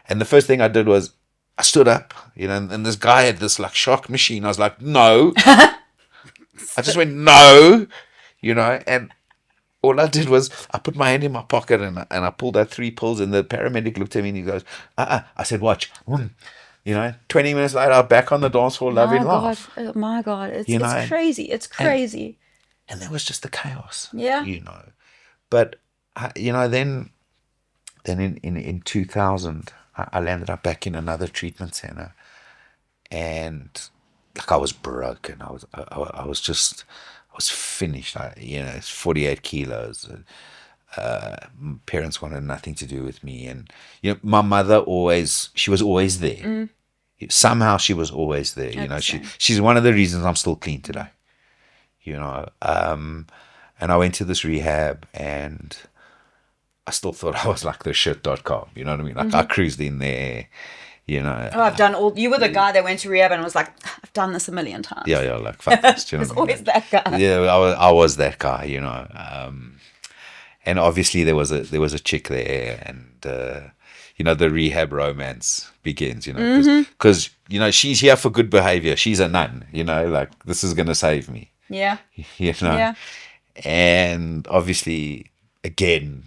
and the first thing I did was I stood up, you know, and this guy had this like shock machine. I was like, no. I just went, no, you know, and all I did was I put my hand in my pocket and I pulled out 3 pills, and the paramedic looked at me and he goes, I said, watch. You know, 20 minutes later, I'm back on the dance floor, loving life. Oh my God. It's You know, it's crazy. It's crazy. And that was just the chaos. Yeah. You know. But, you know, then in 2000, I landed up back in another treatment center. And, like, I was broken. I was finished. You know, it's 48 kilos. Parents wanted nothing to do with me. And, you know, my mother she was always there. Somehow she was always there. You know, she's one of the reasons I'm still clean today. You know, and I went to this rehab, and I still thought I was like the shit.com. You know what I mean? Like I cruised in there, you know. Oh, I've done all. You were the guy that went to rehab and was like, I've done this a million times. Yeah, like fuck this. You know There's always that guy. Yeah, I was that guy, you know. And obviously there was a chick there, and you know, the rehab romance begins, you know, because you know, she's here for good behavior. She's a nun, you know, like this is gonna save me. Yeah. You know. Yeah. And obviously, again,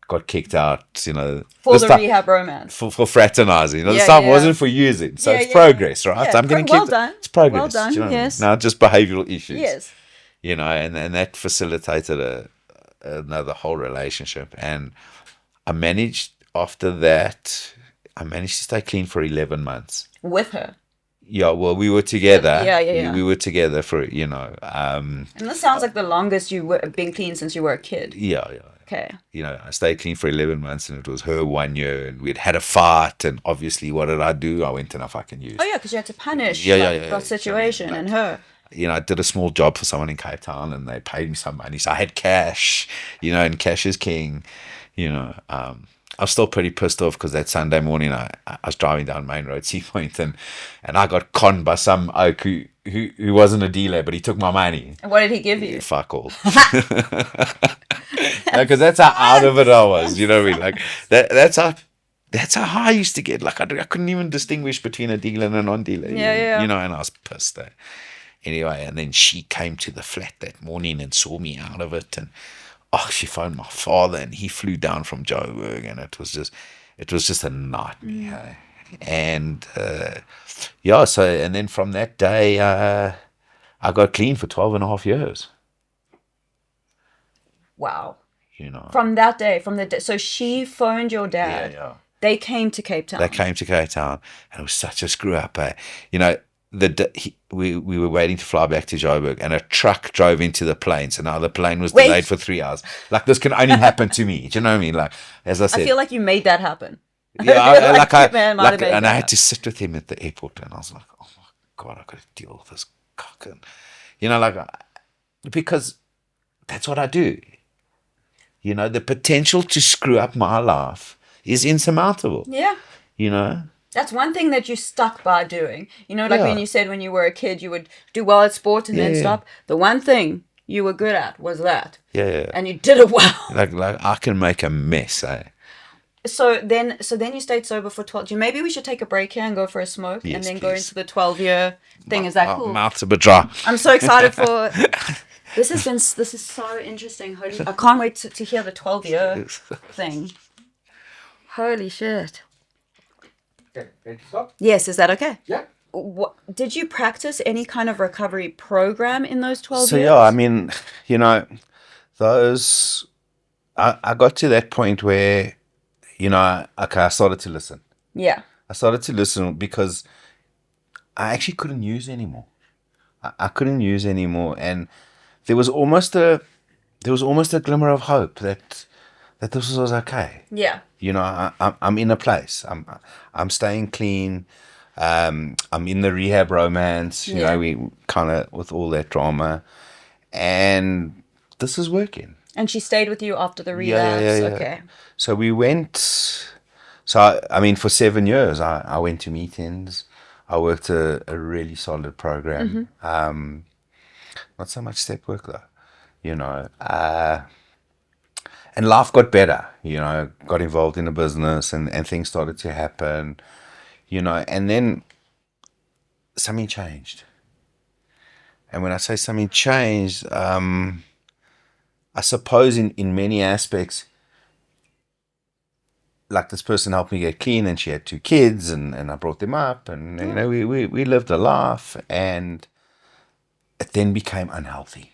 got kicked out, you know. For the rehab romance. For fraternizing. You know, Yeah, this time yeah. wasn't for using. So Yeah, it's yeah. progress, right? Yeah, I'm going to well keep done. it's progress. Well done, do you know yes. what I mean? Now just behavioral issues. Yes. You know, and that facilitated another whole relationship. And after that, I managed to stay clean for 11 months. With her. Yeah, well, we were together. Yeah. We were together for, you know. And this sounds like the longest you were been clean since you were a kid. Yeah. Okay. You know, I stayed clean for 11 months, and it was her 1 year, and we'd had a fight, and obviously, what did I do? I went and I fucking used. Oh, yeah, because you had to punish Yeah. the situation Like, and her. You know, I did a small job for someone in Cape Town, and they paid me some money, so I had cash, you know, and cash is king, you know. I was still pretty pissed off because that Sunday morning I was driving down Main Road, Sea Point, and I got conned by some oak who wasn't a dealer, but he took my money. And what did he give you? Fuck all. Because that's how out of it I was, you know what I mean? Like that's how high I used to get. Like I couldn't even distinguish between a dealer and a non-dealer. Yeah. You know, and I was pissed. Anyway, and then she came to the flat that morning and saw me out of it, and she phoned my father, and he flew down from Johannesburg, and it was just a nightmare. And so, and then from that day, I got clean for 12 and a half years. Wow. You know. From that day, so she phoned your dad. Yeah. They came to Cape Town. They came to Cape Town, and it was such a screw up. You know, we were waiting to fly back to Joburg, and a truck drove into the plane. So now the plane was Wait. delayed for 3 hours. Like, this can only happen to me. Do you know what I mean? Like, as I said, I feel like you made that happen. yeah, Man might have made and that I had happen. to sit with him at the airport, and I was like, oh my God, I got to deal with this cock. And, you know, like, because that's what I do. You know, the potential to screw up my life is insurmountable. Yeah. You know? That's one thing that you stuck by doing. You know, like Yeah. when you said when you were a kid you would do well at sports and then Yeah. stop. The one thing you were good at was that. Yeah. And you did it well. Like I can make a mess, eh? So then you stayed sober for 12 years. Maybe we should take a break here and go for a smoke and Yes, then go please. into the 12-year thing. Is that cool? Mouth's a bit dry. I'm so excited for this is so interesting. I can't wait to hear the 12-year thing. Holy shit. Okay, ready to stop? Yes, is that okay? Yeah. Did you practice any kind of recovery program in those 12 So years? yeah, I mean, you know, those I got to that point where, you know, okay, I started to listen. Yeah. I started to listen because I actually couldn't use anymore. I couldn't use anymore, and there was almost a glimmer of hope that this was okay. Yeah. You know, I'm in a place. I'm staying clean. I'm in the rehab romance. You know, we kind of with all that drama, and this is working. And she stayed with you after the relapse. Yeah. Okay. So we went. So I mean, for 7 years, I went to meetings. I worked a really solid program. Not so much step work though, you know. And life got better, you know. Got involved in a business, and things started to happen, you know. And then something changed. And when I say something changed, I suppose in many aspects, like this person helped me get clean, and she had 2 kids, and I brought them up, and you know, we lived a life, and it then became unhealthy.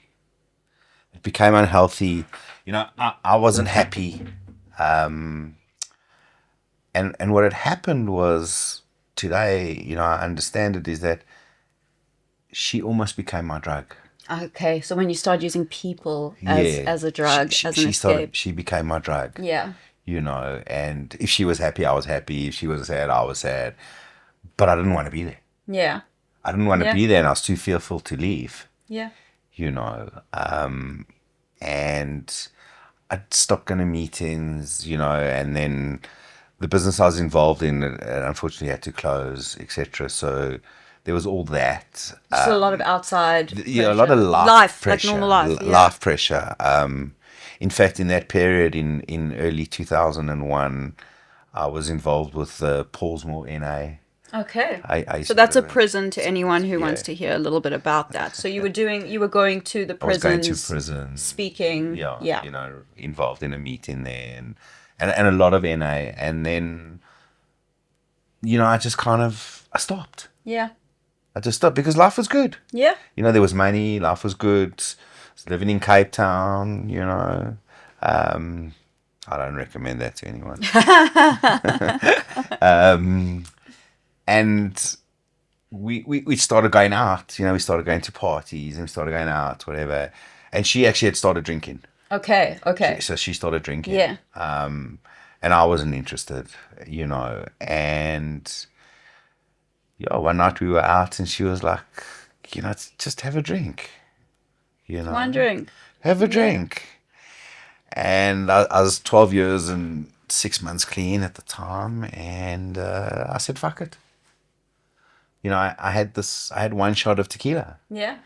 It became unhealthy. You know, I wasn't happy. And what had happened was, today, you know, I understand it, is that she almost became my drug. Okay. So when you started using people as a drug, as an escape. She became my drug. Yeah. You know, and if she was happy, I was happy. If she was sad, I was sad. But I didn't want to be there. Yeah. I didn't want to be there, and I was too fearful to leave. Yeah. You know, and I'd stopped going to meetings, you know, and then the business I was involved in, unfortunately, had to close, etc. So there was all that. Just a lot of outside pressure. Yeah, a lot of life pressure. Like normal life. Life pressure. In fact, in that period, in early 2001, I was involved with Paulsmoor NA. Okay. So that's a prison to anyone who wants to hear a little bit about that. So you were going to the prisons. I was going to prison. Speaking. Yeah. You know, involved in a meeting there, and a lot of NA. And then, you know, I stopped. Yeah. I just stopped because life was good. Yeah. You know, there was money, life was good. I was living in Cape Town, you know. I don't recommend that to anyone. And we started going out, you know, we started going to parties and we started going out, whatever. And she actually had started drinking. Okay. So she started drinking. Yeah. And I wasn't interested, you know. And yeah, one night we were out and she was like, you know, just have a drink. You know. One drink. Have a drink. And I was 12 years and 6 months clean at the time, and I said, fuck it. You know, I had one shot of tequila. Yeah.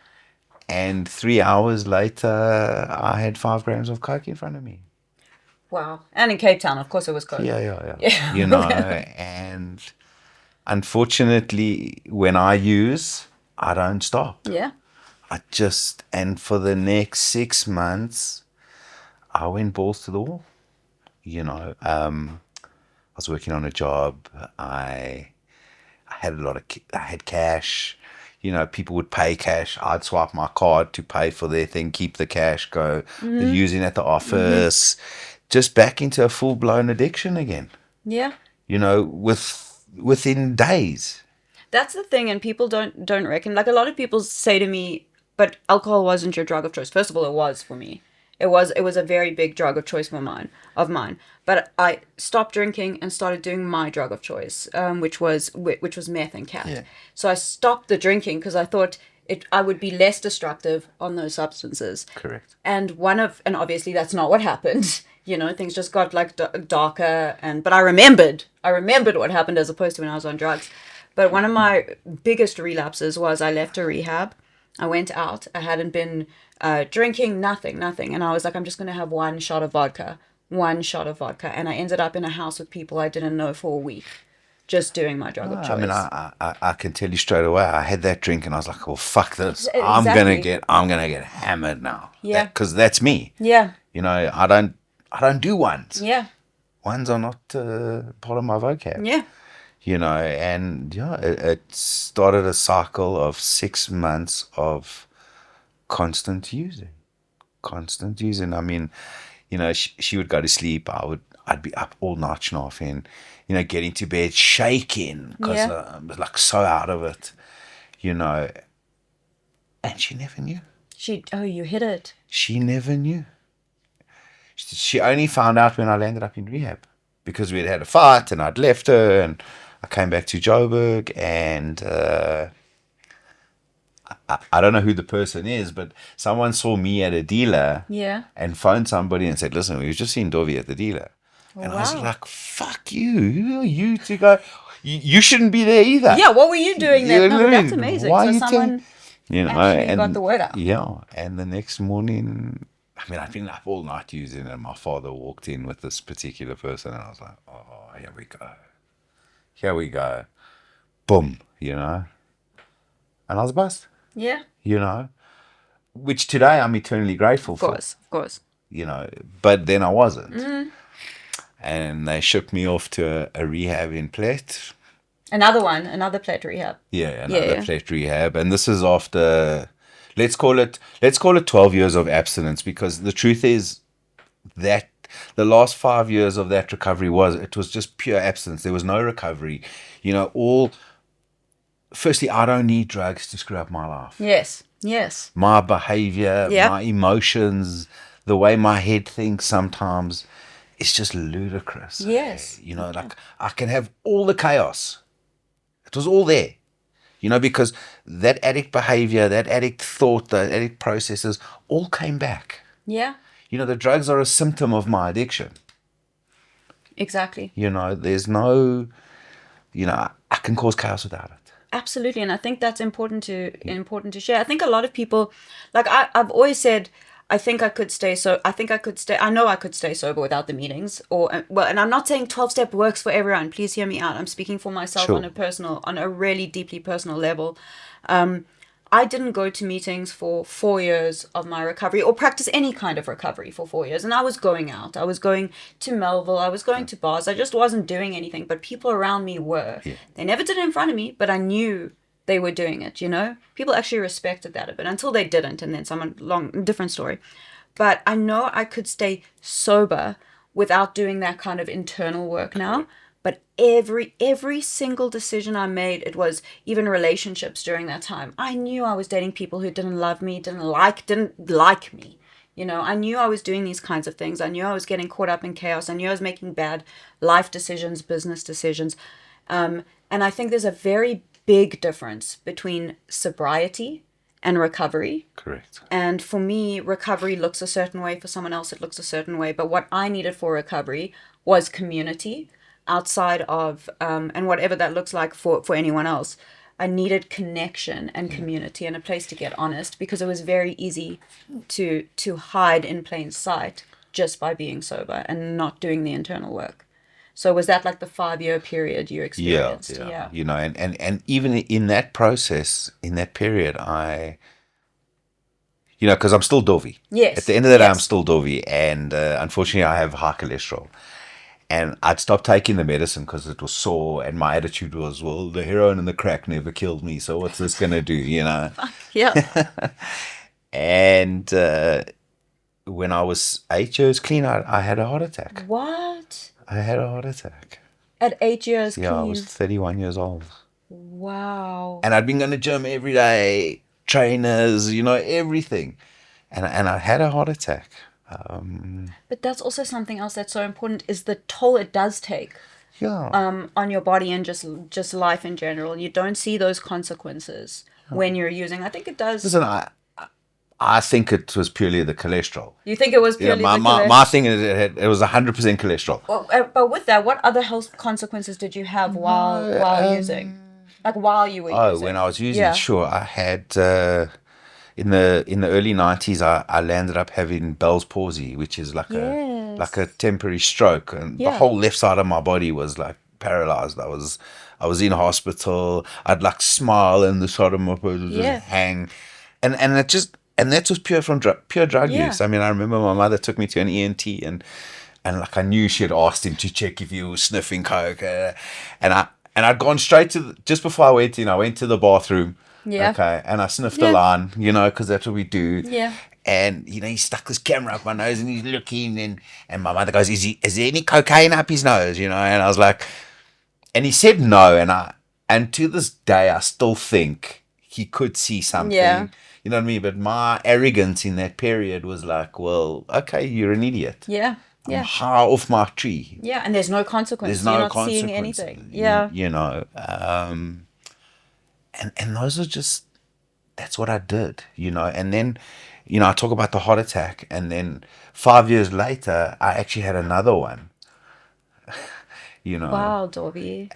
And 3 hours later, I had 5 grams of coke in front of me. Wow. And in Cape Town, of course, it was coke. Yeah. You know, and unfortunately, when I use, I don't stop. Yeah. And for the next 6 months, I went balls to the wall. You know, I was working on a job. I had cash. You know, people would pay cash. I'd swipe my card to pay for their thing, keep the cash, go using at the office, just back into a full-blown addiction again. Yeah. You know, within days. That's the thing, and people don't reckon. Like, a lot of people say to me, "But alcohol wasn't your drug of choice." First of all, it was for me. It was a very big drug of choice of mine. But I stopped drinking and started doing my drug of choice, which was meth and cat. Yeah. So I stopped the drinking because I thought I would be less destructive on those substances. Correct. And obviously that's not what happened. Things just got like darker. But I remembered what happened as opposed to when I was on drugs. But one of my biggest relapses was I left a rehab. I went out. I hadn't been drinking, nothing. And I was like, I'm just going to have one shot of vodka. And I ended up in a house with people I didn't know for a week, just doing my drug of choice. I mean, I can tell you straight away. I had that drink, and I was like, "Well, fuck this! Exactly. I'm gonna get hammered now." Yeah. Because that's me. Yeah. I don't do ones. Yeah. Ones are not part of my vocab. Yeah. And it started a cycle of 6 months of constant using. I mean, she would go to sleep. I'd be up all night schnaufing, getting to bed shaking because I was like so out of it, and she never knew. You hit it. She never knew. She only found out when I landed up in rehab because we'd had a fight and I'd left her and I came back to Joburg and I don't know who the person is, but someone saw me at a dealer and phoned somebody and said, "Listen, we've just seen Dovi at the dealer." And I was like, "Fuck you. Who are you to go? You shouldn't be there either." Yeah, what were you doing there? No, that's amazing. Why so you someone actually got the word out. Yeah, and the next morning, I mean, I'd been up all night using it, and my father walked in with this particular person, and I was like, "Oh, here we go. Boom," and I was bust. Yeah. Which today I'm eternally grateful for. Of course. But then I wasn't. And they shipped me off to a rehab in Plett. Another Plett rehab. Yeah, another Plett rehab. And this is after, let's call it 12 years of abstinence, because the truth is that the last 5 years of that recovery was just pure abstinence. There was no recovery. Firstly, I don't need drugs to screw up my life. Yes. My behavior, my emotions, the way my head thinks sometimes, it's just ludicrous. Yes. Like I can have all the chaos. It was all there. Because that addict behavior, that addict thought, the addict processes all came back. Yeah. The drugs are a symptom of my addiction. Exactly. There's no, I can cause chaos without it. Absolutely, and I think that's important to share. I think a lot of people, like I've always said, I know I could stay sober without the meetings, and I'm not saying 12-step works for everyone. Please hear me out. I'm speaking for myself on a really deeply personal level. I didn't go to meetings for 4 years of my recovery or practice any kind of recovery for 4 years. And I was going out. I was going to Melville. I was going to bars. I just wasn't doing anything. But people around me were. Yeah. They never did it in front of me, but I knew they were doing it, People actually respected that a bit until they didn't. And then different story. But I know I could stay sober without doing that kind of internal work now. But every single decision I made, it was even relationships during that time. I knew I was dating people who didn't love me, didn't like me. I knew I was doing these kinds of things. I knew I was getting caught up in chaos. I knew I was making bad life decisions, business decisions. And I think there's a very big difference between sobriety and recovery. Correct. And for me, recovery looks a certain way. For someone else, it looks a certain way. But what I needed for recovery was community. Outside of, and whatever that looks like for anyone else, I needed connection and community and a place to get honest, because it was very easy to hide in plain sight just by being sober and not doing the internal work. So was that like the 5-year period you experienced? Yeah. And even in that process, in that period, because I'm still Dovi. Yes. At the end of the day, I'm still Dovi, and unfortunately, I have high cholesterol. And I'd stopped taking the medicine because it was sore, and my attitude was, well, the heroin and the crack never killed me, so what's this going to do, Yeah. And when I was 8 years clean, I had a heart attack. What? I had a heart attack. At 8 years clean? Yeah, I was 31 years old. Wow. And I'd been going to gym every day, trainers, everything. And I had a heart attack. But that's also something else that's so important is the toll it does take Yeah. on your body and just life in general. You don't see those consequences when you're using. I think it does. Listen, I think it was purely the cholesterol. You think it was You know, purely my, the my, cholesterol? my thing is it was 100% cholesterol. Well, but with that, what other health consequences did you have while using? Like while you were using? When I was using, Yeah. sure, I had in the early 90s, I landed up having Bell's palsy, which is like Yes. a temporary stroke, and the Yeah. whole left side of my body was like paralyzed. I was in hospital. I'd like smile, and the side of my body would Yeah. just hang, and it just and that was pure from pure drug Yeah. use. I mean, I remember my mother took me to an ENT, and like I knew she had asked him to check if you were sniffing coke, and I'd gone straight to just before I went in. I went to the bathroom. Yeah. Okay, and I sniffed Yeah. a line, because that's what we do. Yeah. And he stuck this camera up my nose and he's looking, and my mother goes, "Is there any cocaine up his nose?" And I was like, and he said no, and to this day I still think he could see something. Yeah. You know what I mean? But my arrogance in that period was like, well, okay, you're an idiot. Yeah. I'm Yeah. high off my tree. Yeah. And there's no consequence. There's You're no not seeing consequence. anything. Yeah. And those are just, that's what I did, and then, I talk about the heart attack, and then 5 years later, I actually had another one, Wow, Dovi.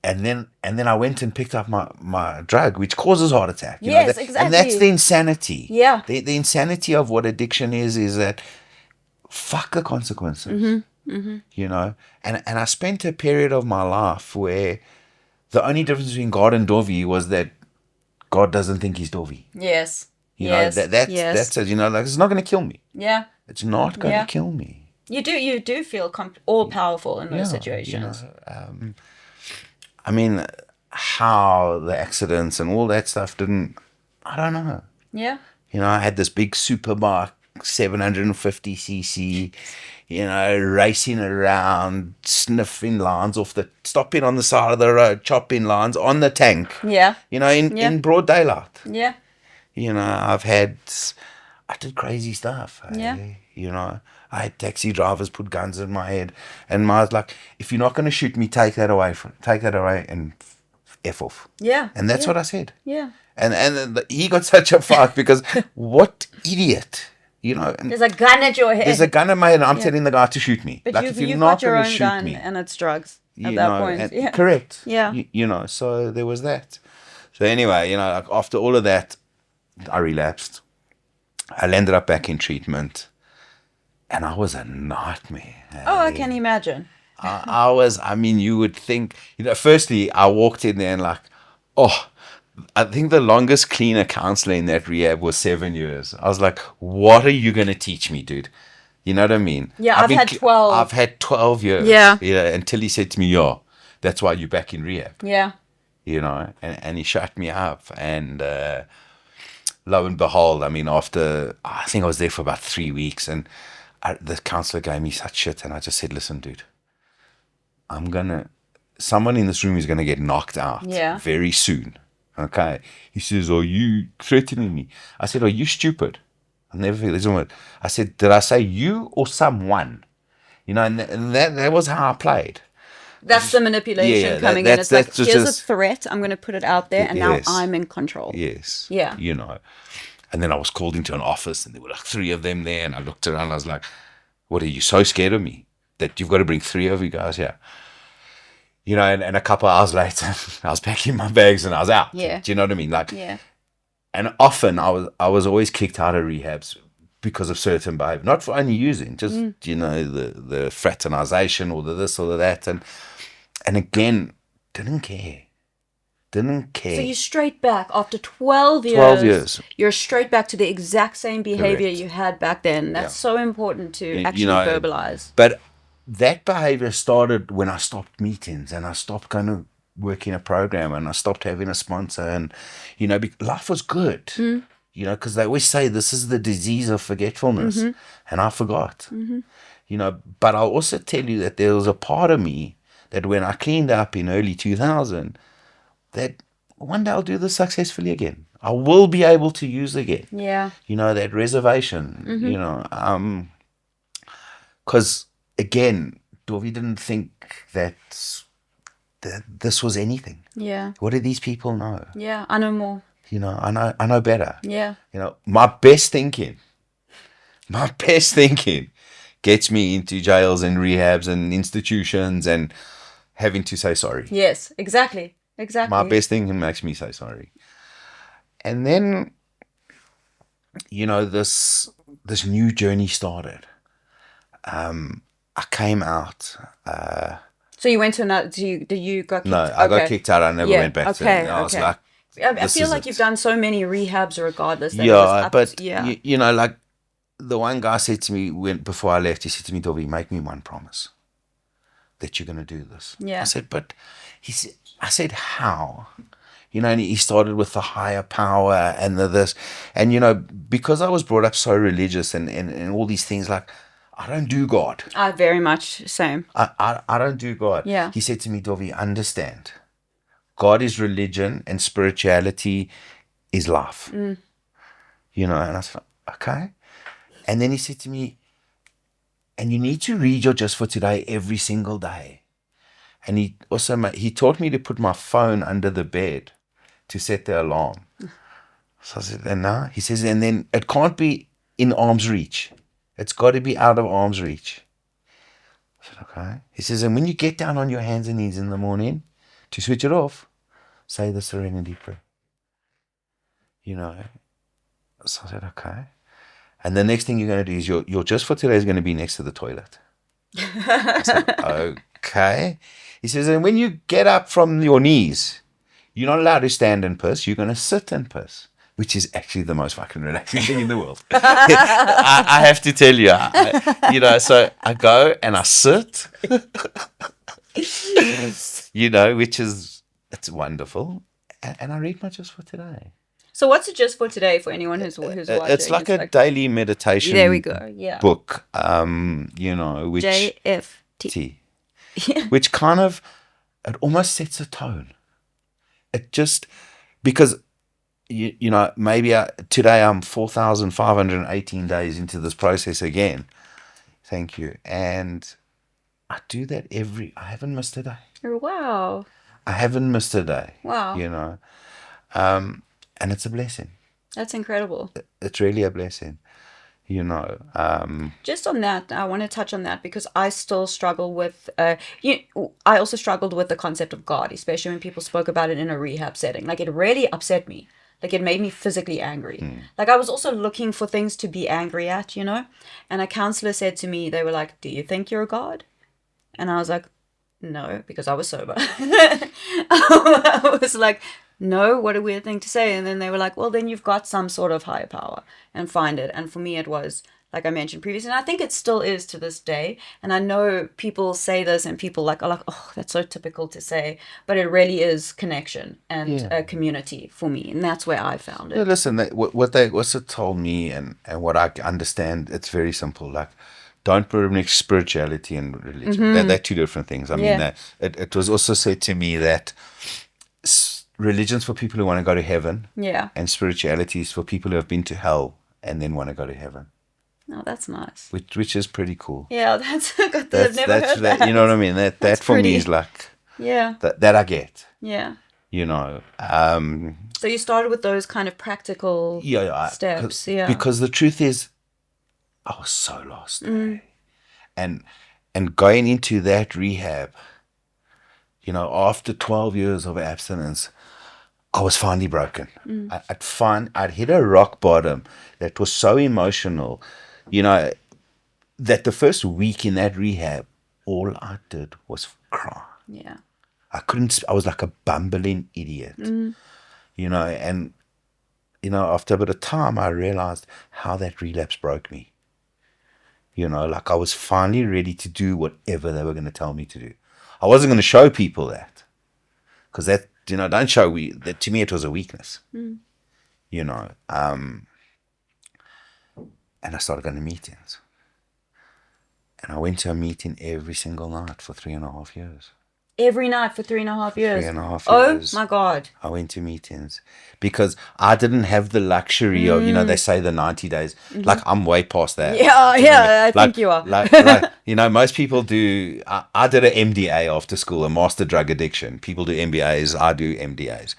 and then I went and picked up my drug, which causes heart attack. Yes, And that's exactly. the insanity. Yeah. The insanity of what addiction is that fuck the consequences. And I spent a period of my life where the only difference between God and Dovi was that God doesn't think he's Dovi. Yes. That's it. Like, it's not going to kill me. Yeah. It's not going to kill me. You do feel all powerful in those situations. I mean, how the accidents and all that stuff I don't know. Yeah. I had this big superbike, 750cc, racing around, sniffing lines stopping on the side of the road, chopping lines on the tank. Yeah. In broad daylight. Yeah. I did crazy stuff. Yeah. I had taxi drivers put guns in my head, and I was like, if you're not going to shoot me, take that away and F off. Yeah. And that's what I said. Yeah. And he got such a fight because what idiot, and There's a gun at your head. there's a gun in my head and I'm telling the guy to shoot me. But like, you've if you're got not your going to own shoot gun me, and it's drugs at that point. Yeah. Correct. Yeah. So there was that. So anyway, like after all of that, I relapsed. I landed up back in treatment, and I was a nightmare. Oh, I can imagine. I mean, you would think, firstly, I walked in there and like, I think the longest cleaner counselor in that rehab was 7 years. I was like, what are you going to teach me, dude? You know what I mean? Yeah, I've had 12. I've had 12 years. Yeah. Until he said to me, yo, that's why you're back in rehab. Yeah. And he shut me up. And lo and behold, I mean, after, I think I was there for about 3 weeks, and the counselor gave me such shit. And I just said, listen, dude, someone in this room is going to get knocked out very soon. Okay. He says, are you threatening me? I said, are you stupid? I'll never forget this one. I said, did I say you or someone? And that was how I played. That's the manipulation coming in. It's like, here's a threat. I'm going to put it out there, and now I'm in control. Yes. Yeah. And then I was called into an office, and there were like 3 of them there, and I looked around, and I was like, what, are you so scared of me that you've got to bring 3 of you guys here? And a couple of hours later, I was packing my bags and I was out. Yeah. Do you know what I mean? Like, yeah. And often I was always kicked out of rehabs because of certain behavior, not for only using, just the fraternization or the this or the that, and again, didn't care. So you're straight back after 12 years. 12 years. You're straight back to the exact same behavior you had back then. That's so important to actually verbalize. But that behavior started when I stopped meetings and I stopped kind of working a program and I stopped having a sponsor, and life was good. Because they always say this is the disease of forgetfulness, and I forgot. But I'll also tell you that there was a part of me that when I cleaned up in early 2000, that one day I'll do this successfully again. I will be able to use again. Yeah. You know, that reservation, you know, because again, Dovi didn't think that this was anything. Yeah. What do these people know? Yeah. I know more. You know, I know better. Yeah. You know, my best thinking gets me into jails and rehabs and institutions and having to say sorry. Yes. Exactly. Exactly. My best thinking makes me say sorry. And then, you know, this new journey started. I came out. So you went to another. Did you got kicked? No, I got kicked out. I never went back to it. I was like, I feel like you've done so many rehabs regardless. That you know, like the one guy said to me before I left, he said to me, Dovi, make me one promise that you're going to do this. Yeah. I said, but I said, how? You know, and he started with the higher power and this. And, you know, because I was brought up so religious and all these things, like, I don't do God. I very much same. I don't do God. Yeah. He said to me, Dovi, understand. God is religion and spirituality is life. You know, and I said, okay. And then he said to me, and you need to read your Just for Today every single day. And he also he taught me to put my phone under the bed to set the alarm. So I said, and now he says, and then it can't be in arm's reach. It's got to be out of arm's reach. I said, okay. He says, and when you get down on your hands and knees in the morning to switch it off, say the serenity prayer. You know. So I said, okay. And the next thing you're going to do is your Just for Today is going to be next to the toilet. I said, okay. He says, and when you get up from your knees, you're not allowed to stand and piss. You're going to sit and piss, which is actually the most fucking relaxing thing in the world. I have to tell you, you know, so I go and I sit, you know, it's wonderful. And I read my Just for Today. So what's it Just for Today for anyone who's watching? It's like a daily meditation. There we go. Yeah. Book, you know, which JFT. Yeah. Which kind of, it almost sets a tone. It just, because, you know, maybe today I'm 4,518 days into this process again. Thank you. And I do that I haven't missed a day. Oh, wow. I haven't missed a day. Wow. You know, and it's a blessing. That's incredible. It's really a blessing. You know, just on that, I want to touch on that because I still struggle with. I also struggled with the concept of God, especially when people spoke about it in a rehab setting. Like, it really upset me. Like, it made me physically angry. Like, I was also looking for things to be angry at, you know. And a counselor said to me, they were like, "Do you think you're a God?" And I was like, "No," because I was sober. I was like, "No, what a weird thing to say." And then they were like, "Well, then you've got some sort of higher power and find it." And for me, it was, like I mentioned previously, and I think it still is to this day. And I know people say this and people are like, "Oh, that's so typical to say." But it really is connection and a community for me. And that's where I found it. Yeah, listen, what's it told me and what I understand, it's very simple. Like, don't mix spirituality and religion. They're two different things. I mean, it was also said to me that religion's for people who want to go to heaven. Yeah. And spirituality is for people who have been to hell and then want to go to heaven. Oh, that's nice. Which is pretty cool. Yeah, I've never heard that. You know what I mean? That for me is like, that I get. Yeah. You know. So you started with those kind of practical steps. Because the truth is, I was so lost. And going into that rehab, you know, after 12 years of abstinence, I was finally broken. I'd hit a rock bottom that was so emotional, you know, that the first week in that rehab, all I did was cry. Yeah. I was like a bumbling idiot, you know, and, you know, after a bit of time, I realized how that relapse broke me. You know, like I was finally ready to do whatever they were going to tell me to do. I wasn't going to show people that, because that, you know, don't show that. To me, it was a weakness. You know, and I started going to meetings, and I went to a meeting every single night for 3.5 years. Every night for 3.5 years. 3.5 Oh years. my God. I went to meetings because I didn't have the luxury of, they say the 90 days. Like, I'm way past that. Yeah, Do you know what I mean? yeah, I think you are. Like, most people do. I did an MDA after school, a master drug addiction. People do MBAs. I do MDAs.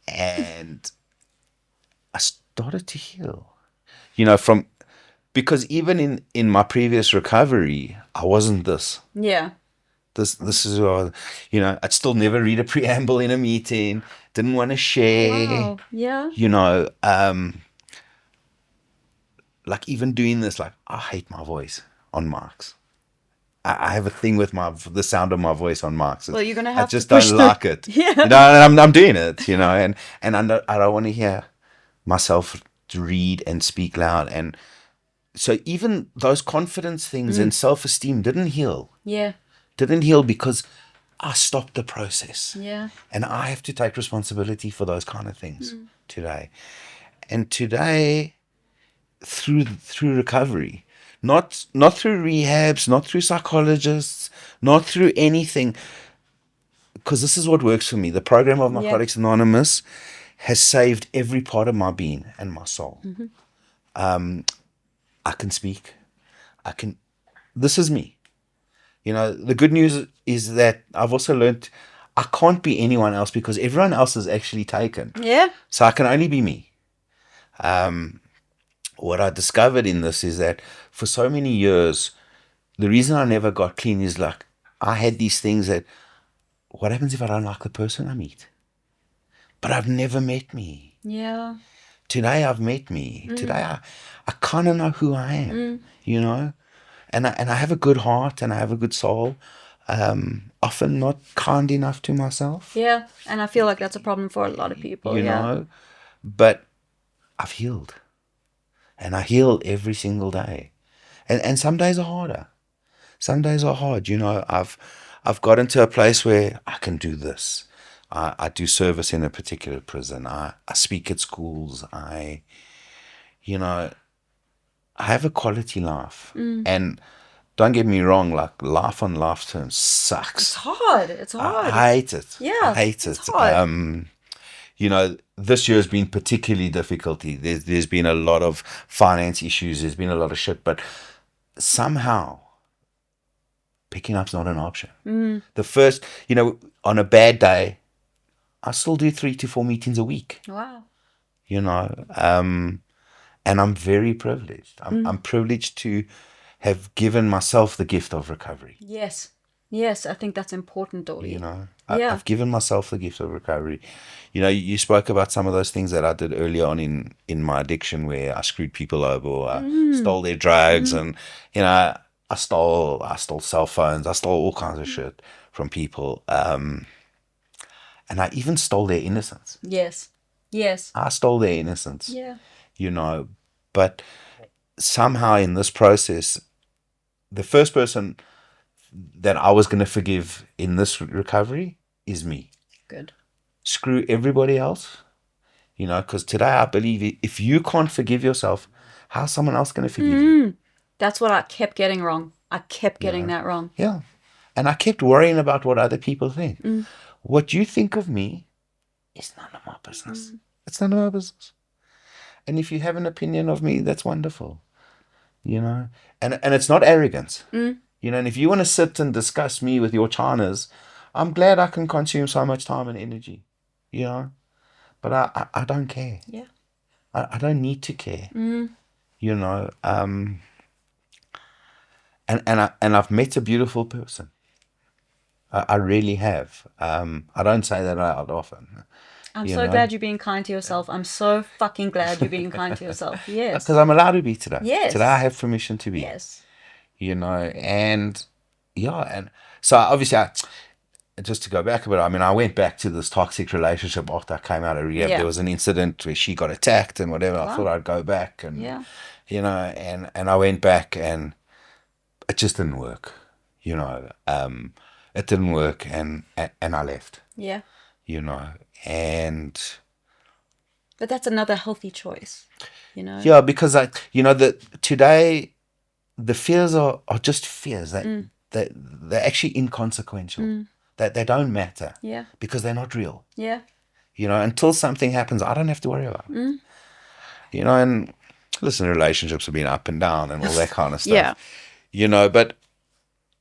And I started to heal. From because even in my previous recovery, I wasn't this. Yeah. This is I'd still never read a preamble in a meeting. Didn't want to share. Wow. Yeah. Like even doing this, like I hate my voice on mics. I have a thing with the sound of my voice on mics. Well, you're gonna have I just to push don't like it. Yeah. And I'm doing it. And I don't want to hear myself read and speak loud. And so even those confidence things and self-esteem didn't heal. Yeah. Didn't heal because I stopped the process. Yeah. And I have to take responsibility for those kind of things today. And today, through recovery, not through rehabs, not through psychologists, not through anything, because this is what works for me. The program of Narcotics Anonymous has saved every part of my being and my soul. I can speak. This is me. The good news is that I've also learned I can't be anyone else because everyone else is actually taken. Yeah. So I can only be me. What I discovered in this is that for so many years, the reason I never got clean is like I had these things that, what happens if I don't like the person I meet? But I've never met me. Yeah. Today I've met me. Today I kind of know who I am, And I have a good heart and I have a good soul. Often not kind enough to myself. Yeah, and I feel like that's a problem for a lot of people. But I've healed. And I heal every single day. And some days are harder. Some days are hard. I've got into a place where I can do this. I do service in a particular prison. I speak at schools. I have a quality life. And don't get me wrong, like life on life terms sucks. It's hard. I hate it. Yeah. I hate it. Hard. This year has been particularly difficult. There's been a lot of finance issues. There's been a lot of shit, but somehow picking up's not an option. The first, on a bad day, I still do 3 to 4 meetings a week. Wow. And I'm very privileged. I'm privileged to have given myself the gift of recovery. Yes, I think that's important, Dovi. I've given myself the gift of recovery. You spoke about some of those things that I did early on in my addiction, where I screwed people over, or I stole their drugs, and I stole cell phones, I stole all kinds of shit from people, and I even stole their innocence. Yes. I stole their innocence. Yeah. But somehow in this process, the first person that I was going to forgive in this recovery is me. Good. Screw everybody else, because today I believe if you can't forgive yourself, how's someone else going to forgive you? That's what I kept getting wrong. I kept getting that wrong. Yeah. And I kept worrying about what other people think. What you think of me is none of my business. It's none of my business. And if you have an opinion of me, that's wonderful. And it's not arrogance. And if you want to sit and discuss me with your Chinas, I'm glad I can consume so much time and energy. But I don't care. Yeah. I don't need to care. And I've met a beautiful person. I really have. I don't say that out often. I'm so glad you're being kind to yourself. I'm so fucking glad you're being kind to yourself. Yes. Because I'm allowed to be today. Yes. Today I have permission to be. Yes. And so obviously just to go back a bit, I went back to this toxic relationship after I came out of rehab. Yeah. There was an incident where she got attacked and whatever. Wow. I thought I'd go back and, and I went back and it just didn't work. It didn't work and I left. Yeah. But that's another healthy choice, Yeah, because today the fears are just fears. they're actually inconsequential. That they don't matter. Yeah. Because they're not real. Yeah. Until something happens, I don't have to worry about it. And listen, relationships have been up and down and all that kind of stuff. Yeah. But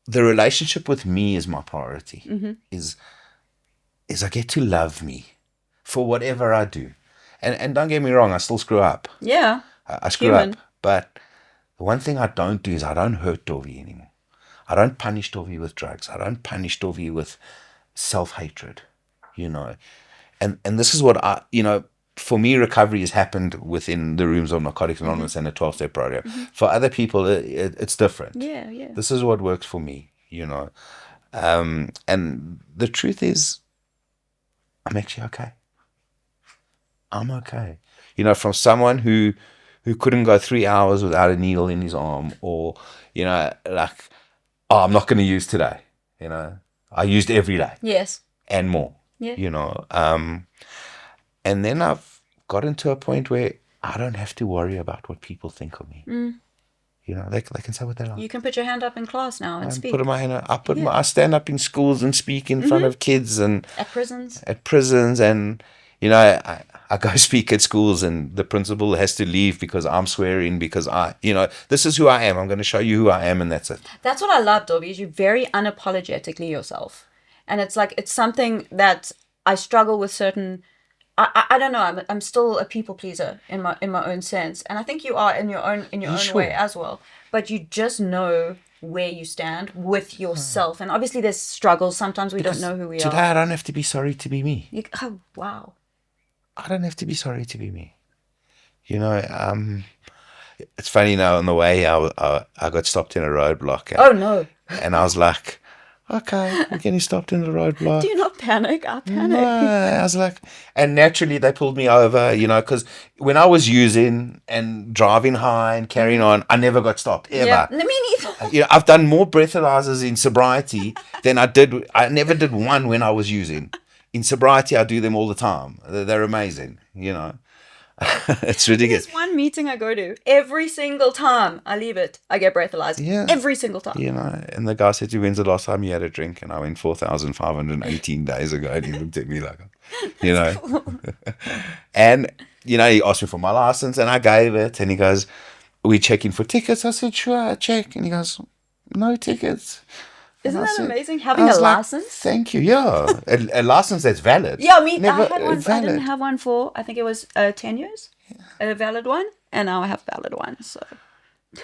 the relationship with me is my priority. Is I get to love me for whatever I do. And don't get me wrong, I still screw up. Yeah. I screw Human. up. But the one thing I don't do is I don't hurt Dovi anymore. I don't punish Dovi with drugs. I don't punish Dovi with self-hatred, And this is what for me, recovery has happened within the rooms of Narcotics Anonymous and the 12-step program. For other people, it's different. Yeah, yeah. This is what works for me, And the truth is, I'm actually okay. I'm okay. From someone who couldn't go 3 hours without a needle in his arm, or, like, I'm not going to use today. I used every day. Yes. And more. Yeah. And then I've gotten to a point where I don't have to worry about what people think of me. They can say what they like. You can put your hand up in class now and speak. I stand up in schools and speak in front of kids and at prisons. And I go speak at schools and the principal has to leave because I'm swearing, because this is who I am. I'm going to show you who I am, and that's it. That's what I love, Dovi, is you're very unapologetically yourself. And it's like, it's something that I struggle with certain... I don't know. I'm still a people pleaser in my own sense, and I think you are in your own way as well. But you just know where you stand with yourself, and obviously there's struggles. Sometimes we don't know who we today, are. I don't have to be sorry to be me. Oh wow! I don't have to be sorry to be me. It's funny now. On the way, I got stopped in a roadblock. Oh no! And I was like, okay, we're getting stopped in the roadblock. Do you not panic? I panic. No, I was like, and naturally they pulled me over, because when I was using and driving high and carrying on, I never got stopped, ever. Yeah, me neither. I've done more breathalyzers in sobriety than I never did one when I was using. In sobriety, I do them all the time. They're amazing, It's ridiculous. There's one meeting I go to. Every single time I leave it, I get breathalyzed. Yeah. Every single time. And the guy said to me, when's the last time you had a drink? And I went 4,518 days ago. And he looked at me like, And, he asked me for my license and I gave it. And he goes, are we checking for tickets? I said, sure, I check. And he goes, no tickets. Isn't that amazing? Having a license? Thank you. Yeah. a license that's valid. Yeah, I had one. I didn't have one for, I think it was 10 years. Yeah. A valid one. And now I have valid ones. So.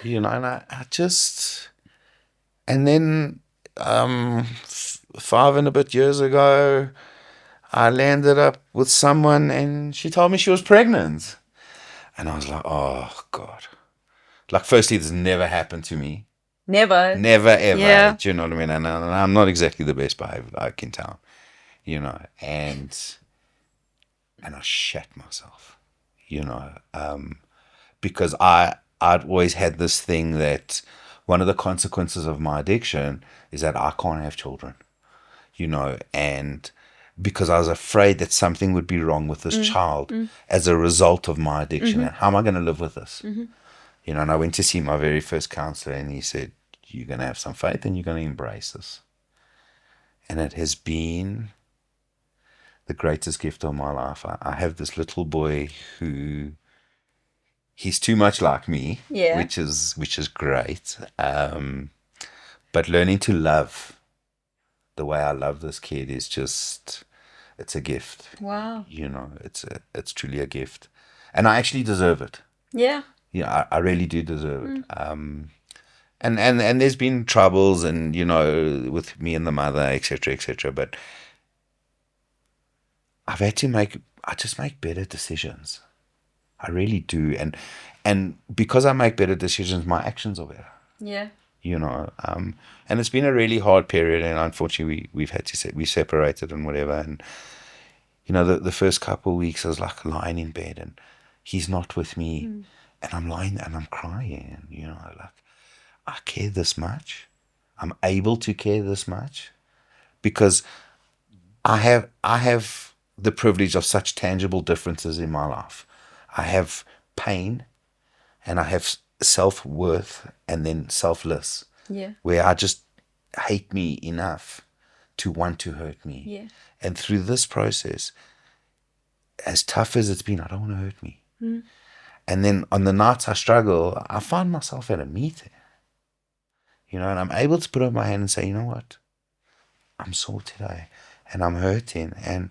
And I just... And then 5 and a bit years ago, I landed up with someone and she told me she was pregnant. And I was like, oh, God. Like, firstly, this never happened to me. Never, ever. Yeah. Do you know what I mean? And I'm not exactly the best behaved like in town, and I shat myself, because I'd always had this thing that one of the consequences of my addiction is that I can't have children, and because I was afraid that something would be wrong with this child as a result of my addiction. And how am I going to live with this? And I went to see my very first counselor and he said, you're going to have some faith and you're going to embrace this. And it has been the greatest gift of my life. I have this little boy who, he's too much like me, which is great. But learning to love the way I love this kid is just, it's a gift. Wow. It's truly a gift. And I actually deserve it. Yeah. I really do deserve it. And there's been troubles and, with me and the mother, etc., but I've had to I just make better decisions. I really do. And because I make better decisions, my actions are better. Yeah. And it's been a really hard period, and unfortunately we separated and whatever. And, the first couple of weeks I was like lying in bed and he's not with me. And I'm lying and I'm crying, like, I care this much. I'm able to care this much because I have the privilege of such tangible differences in my life. I have pain and I have self-worth and then selfless. Yeah. Where I just hate me enough to want to hurt me. Yeah. And through this process, as tough as it's been, I don't want to hurt me. And then on the nights I struggle, I find myself at a meeting, and I'm able to put up my hand and say, you know what? I'm sore today and I'm hurting. And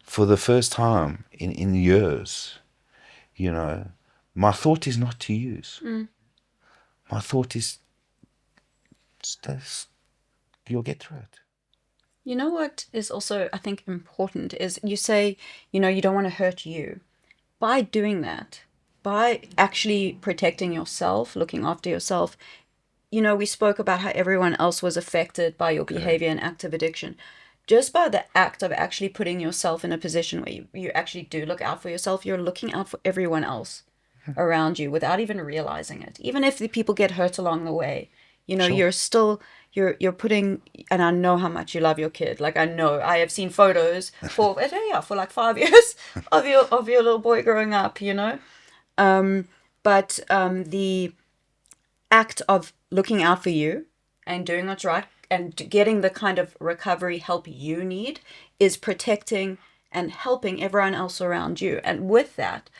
for the first time in years, my thought is not to use. My thought is, you'll get through it. You know what is also, I think, important is you say, you don't want to hurt you. By doing that, by actually protecting yourself, looking after yourself, we spoke about how everyone else was affected by your behavior and active addiction. Just by the act of actually putting yourself in a position where you actually do look out for yourself, you're looking out for everyone else around you without even realizing it. Even if the people get hurt along the way, Sure. you're still you're putting, and I know how much you love your kid. Like, I know I have seen photos for like 5 years of your little boy growing up, but the act of looking out for you and doing what's right and getting the kind of recovery help you need is protecting and helping everyone else around you. And with that,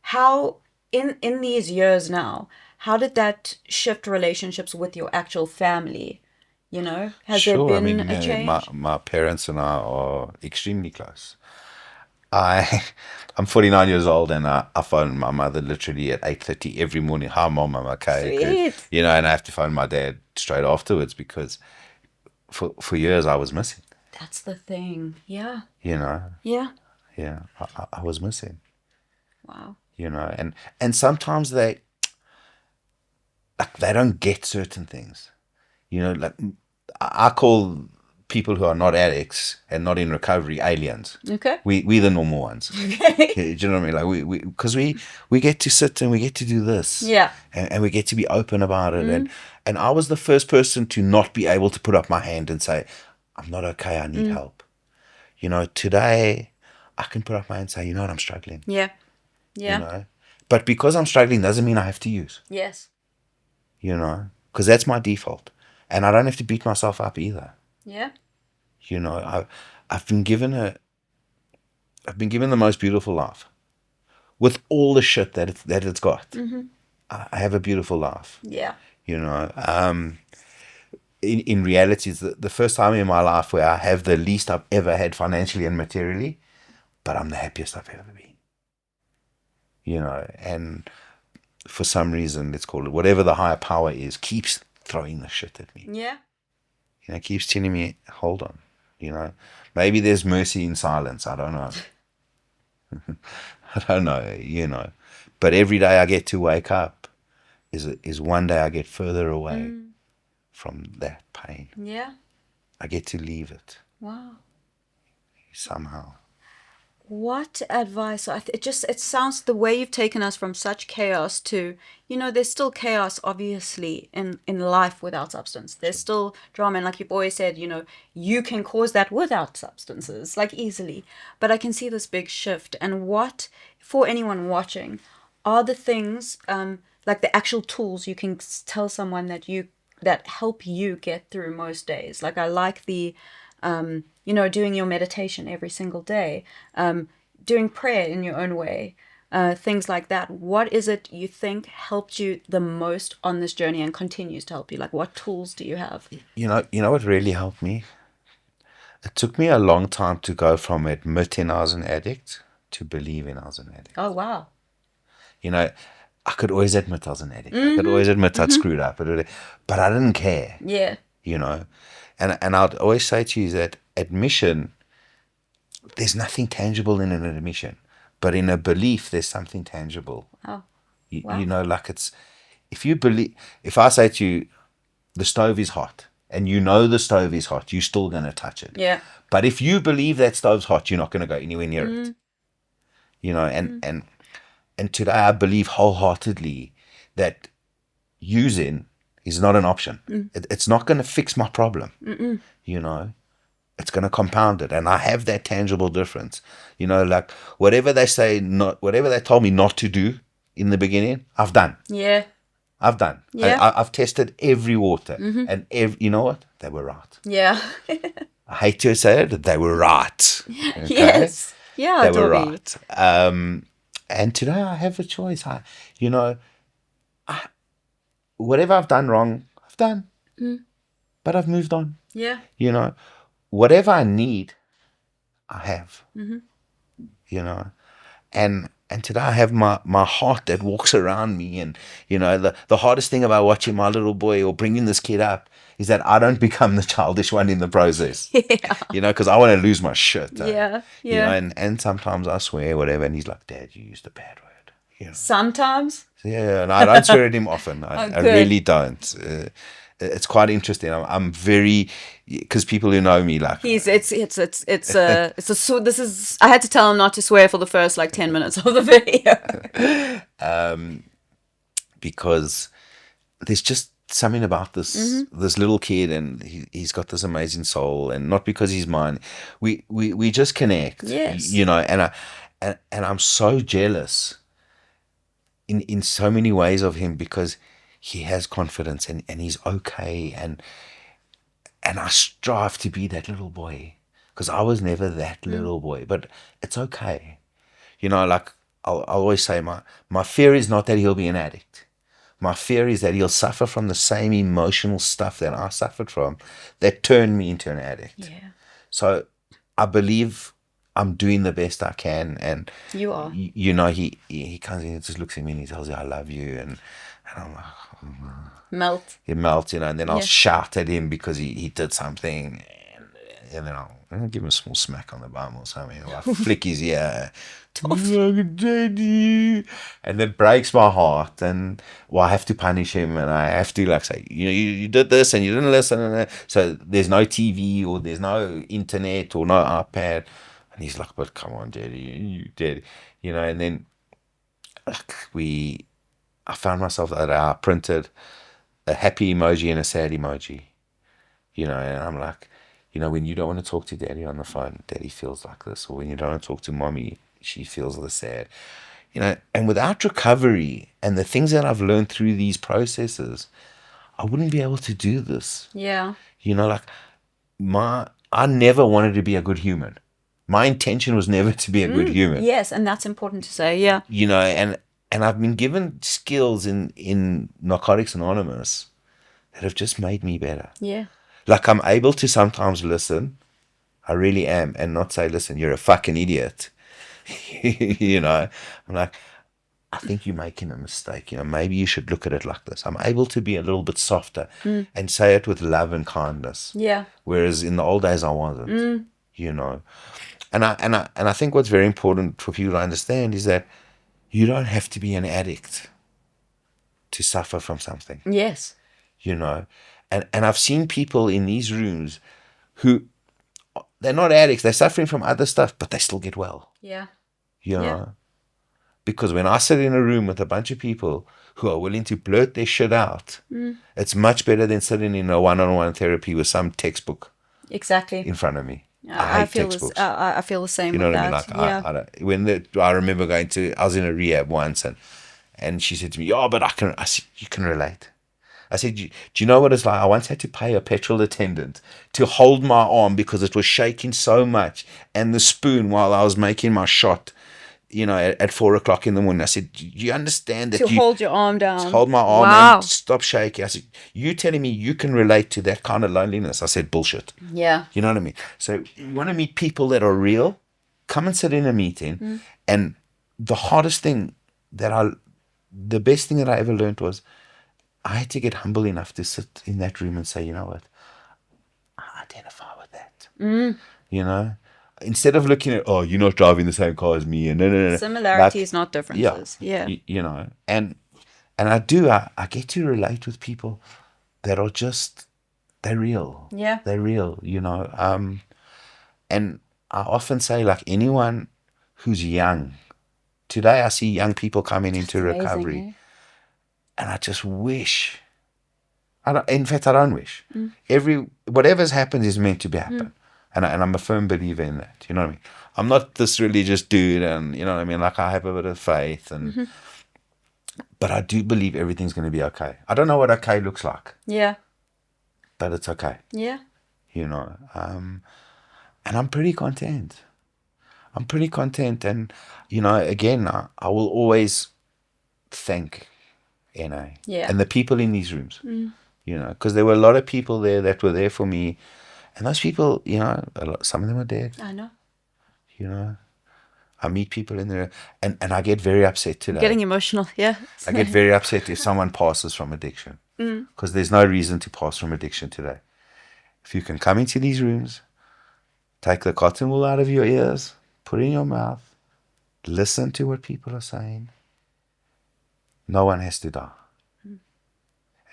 how in these years now, how did that shift relationships with your actual family? Has there Sure. I been mean, a change? my parents and I are extremely close. I'm 49 years old, and I phone my mother literally at 8:30 every morning. Hi, Mom, I'm okay. Good. Sweet. And I have to phone my dad straight afterwards because for years I was missing. That's the thing. Yeah. Yeah, I was missing. Wow. And sometimes they don't get certain things. Like I call people who are not addicts and not in recovery aliens. Okay. We the normal ones. Okay. Do you know what I mean? Like because we get to sit and we get to do this. Yeah. And we get to be open about it. And I was the first person to not be able to put up my hand and say, I'm not okay, I need help. Today I can put up my hand and say, you know what, I'm struggling. Yeah. Yeah. But because I'm struggling doesn't mean I have to use. Yes. Because that's my default. And I don't have to beat myself up either. Yeah. I've been given the most beautiful life, with all the shit that it's got. I have a beautiful life. Yeah. In reality, it's the first time in my life where I have the least I've ever had financially and materially, but I'm the happiest I've ever been. And for some reason, let's call it whatever the higher power is, keeps throwing the shit at me. Yeah. Keeps telling me, hold on. Maybe there's mercy in silence. I don't know. I don't know, But every day I get to wake up is one day I get further away from that pain. Yeah. I get to leave it. Wow. Somehow. What advice? It sounds, the way you've taken us from such chaos to, there's still chaos, obviously, in life without substance. There's still drama. And like you've always said, you can cause that without substances, like easily. But I can see this big shift. And what, for anyone watching, are the things, like the actual tools you can tell someone that help you get through most days? Like, I like the, doing your meditation every single day, doing prayer in your own way, things like that. What is it you think helped you the most on this journey and continues to help you? Like, what tools do you have? You know what really helped me? It took me a long time to go from admitting I was an addict to believing I was an addict. Oh, wow. I could always admit I was an addict. I could always admit I'd screwed up. But I didn't care. Yeah. And I'd always say to you that admission, there's nothing tangible in an admission. But in a belief, there's something tangible. Oh, wow. Like it's, if I say to you, the stove is hot, and the stove is hot, you're still going to touch it. Yeah. But if you believe that stove's hot, you're not going to go anywhere near it. And today I believe wholeheartedly that using is not an option. It's not going to fix my problem. It's going to compound it. And I have that tangible difference. Like whatever they told me not to do in the beginning, I've done. Yeah. I've done. Yeah. I've tested every water, and you know what? They were right. Yeah. I hate to say it, but they were right. Okay? Yes. Yeah, They were Dovi. right. And today I have a choice. Whatever I've done wrong, I've done, but I've moved on. Yeah. You know, whatever I need, I have. You know, and today I have my heart that walks around me, and the hardest thing about watching my little boy or bringing this kid up is that I don't become the childish one in the process. Yeah. Because I want to lose my shit. Yeah. Yeah. And sometimes I swear whatever, and he's like, Dad, you used a bad word. Sometimes. Yeah, and I don't swear at him often. I Good. really don't. It's quite interesting. I'm very, because people who know me like This is I had to tell him not to swear for the first 10 minutes of the video. because there's just something about this little kid, and he's got this amazing soul, and not because he's mine. We just connect. Yes. And I'm so jealous in so many ways of him, because he has confidence, and he's okay, and I strive to be that little boy, because I was never that little boy, but it's okay. I'll always say my fear is not that he'll be an addict. My fear is that he'll suffer from the same emotional stuff that I suffered from that turned me into an addict. Yeah. So I believe I'm doing the best I can, and You are. He comes in and just looks at me and he tells you I love you, and I'm like, Melt. he melts, and then I'll shout at him because he did something, and then I'll give him a small smack on the bum or something, or I flick his ear, and that breaks my heart, and I have to punish him, and I have to say, you did this and you didn't listen, so there's no TV or there's no internet or no iPad, and he's like, but come on, Daddy, and then I found myself that I printed a happy emoji and a sad emoji, and I'm like, when you don't want to talk to Daddy on the phone, Daddy feels like this, or when you don't want to talk to Mommy, she feels the sad, and without recovery and the things that I've learned through these processes, I wouldn't be able to do this. Yeah. I never wanted to be a good human. My intention was never to be a good human. Yes, and that's important to say. Yeah. And I've been given skills in Narcotics Anonymous that have just made me better. Yeah. I'm able to sometimes listen, I really am, and not say, listen, you're a fucking idiot. I'm like, I think you're making a mistake. Maybe you should look at it like this. I'm able to be a little bit softer and say it with love and kindness. Yeah. Whereas in the old days I wasn't. And I think what's very important for people to understand is that you don't have to be an addict to suffer from something. Yes. And I've seen people in these rooms who, they're not addicts, they're suffering from other stuff, but they still get well. Yeah. Because when I sit in a room with a bunch of people who are willing to blurt their shit out, it's much better than sitting in a one-on-one therapy with some textbook exactly in front of me. I feel textbooks. I feel the same. You know with what that. I mean? I remember I was in a rehab once, and she said to me, but I said, you can relate. I said, do you know what it's like? I once had to pay a petrol attendant to hold my arm because it was shaking so much, and the spoon while I was making my shot, at 4:00 in the morning. I said, do you understand that to hold your arm down? Hold my arm wow. and stop shaking. I said, you telling me you can relate to that kind of loneliness? I said, bullshit. Yeah. You know what I mean? So you want to meet people that are real? Come and sit in a meeting. And the best thing that I ever learned was I had to get humble enough to sit in that room and say, you know what? I identify with that. Instead of looking at, you're not driving the same car as me, and no. Similarities, not differences. Yeah. And I get to relate with people that are just, they're real. Yeah. They're real, and I often say, anyone who's young, today I see young people coming into recovery, amazing, and I just wish, I don't wish. Whatever's happened is meant to be happen. And I'm a firm believer in that. You know what I mean? I'm not this religious dude, and you know what I mean? I have a bit of faith, But I do believe everything's going to be okay. I don't know what okay looks like, Yeah. but it's okay, Yeah. you know. And I'm pretty content. I'm pretty content. And, you know, again, I will always thank NA Yeah. and the people in these rooms, you know, because there were a lot of people there that were there for me. And those people, you know, some of them are dead, I know. you know. I meet people in there, and I get very upset today. Getting emotional. Yeah. I get very upset if someone passes from addiction, because there's no reason to pass from addiction today. If you can come into these rooms, take the cotton wool out of your ears, put it in your mouth, listen to what people are saying, no one has to die.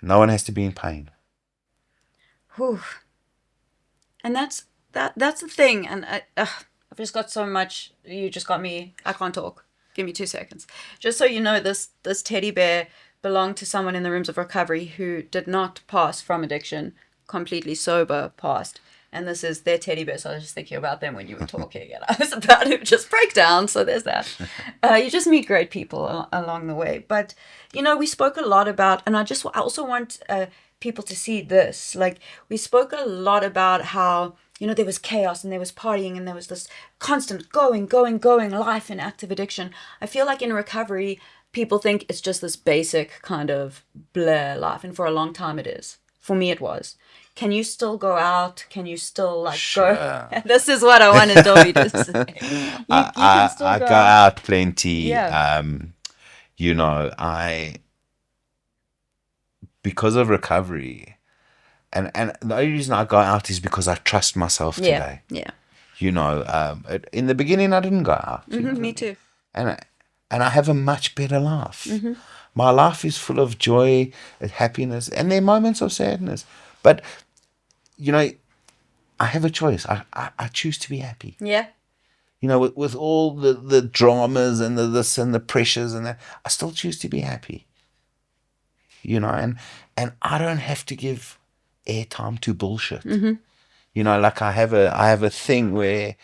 No one has to be in pain. Whew. And that's the thing. And I've just got so much. You just got me. I can't talk. Give me 2 seconds. Just so you know, this teddy bear belonged to someone in the rooms of recovery who did not pass from addiction, completely sober passed. And this is their teddy bear. So I was just thinking about them when you were talking, and I was about to just break down. So there's that. You just meet great people along the way. But, you know, we spoke a lot about, and I also want people to see this. Like, we spoke a lot about how, you know, there was chaos and there was partying and there was this constant going life in active addiction. I feel like in recovery, people think it's just this basic kind of blur life. And for a long time it is. For me, it was. Can you still go out? Can you still go? Sure. This is what I wanted Dovi to say. You can still I go go out. out plenty. Yeah. You know, because of recovery, and the only reason I go out is because I trust myself Yeah. today. Yeah. You know, in the beginning I didn't go out. You know? Me too. And I have a much better life. My life is full of joy and happiness, and there are moments of sadness. But, you know, I have a choice. I choose to be happy. Yeah. You know, with all the dramas and the this and the pressures and that, I still choose to be happy. You know, and I don't have to give airtime to bullshit. You know, like I have a thing where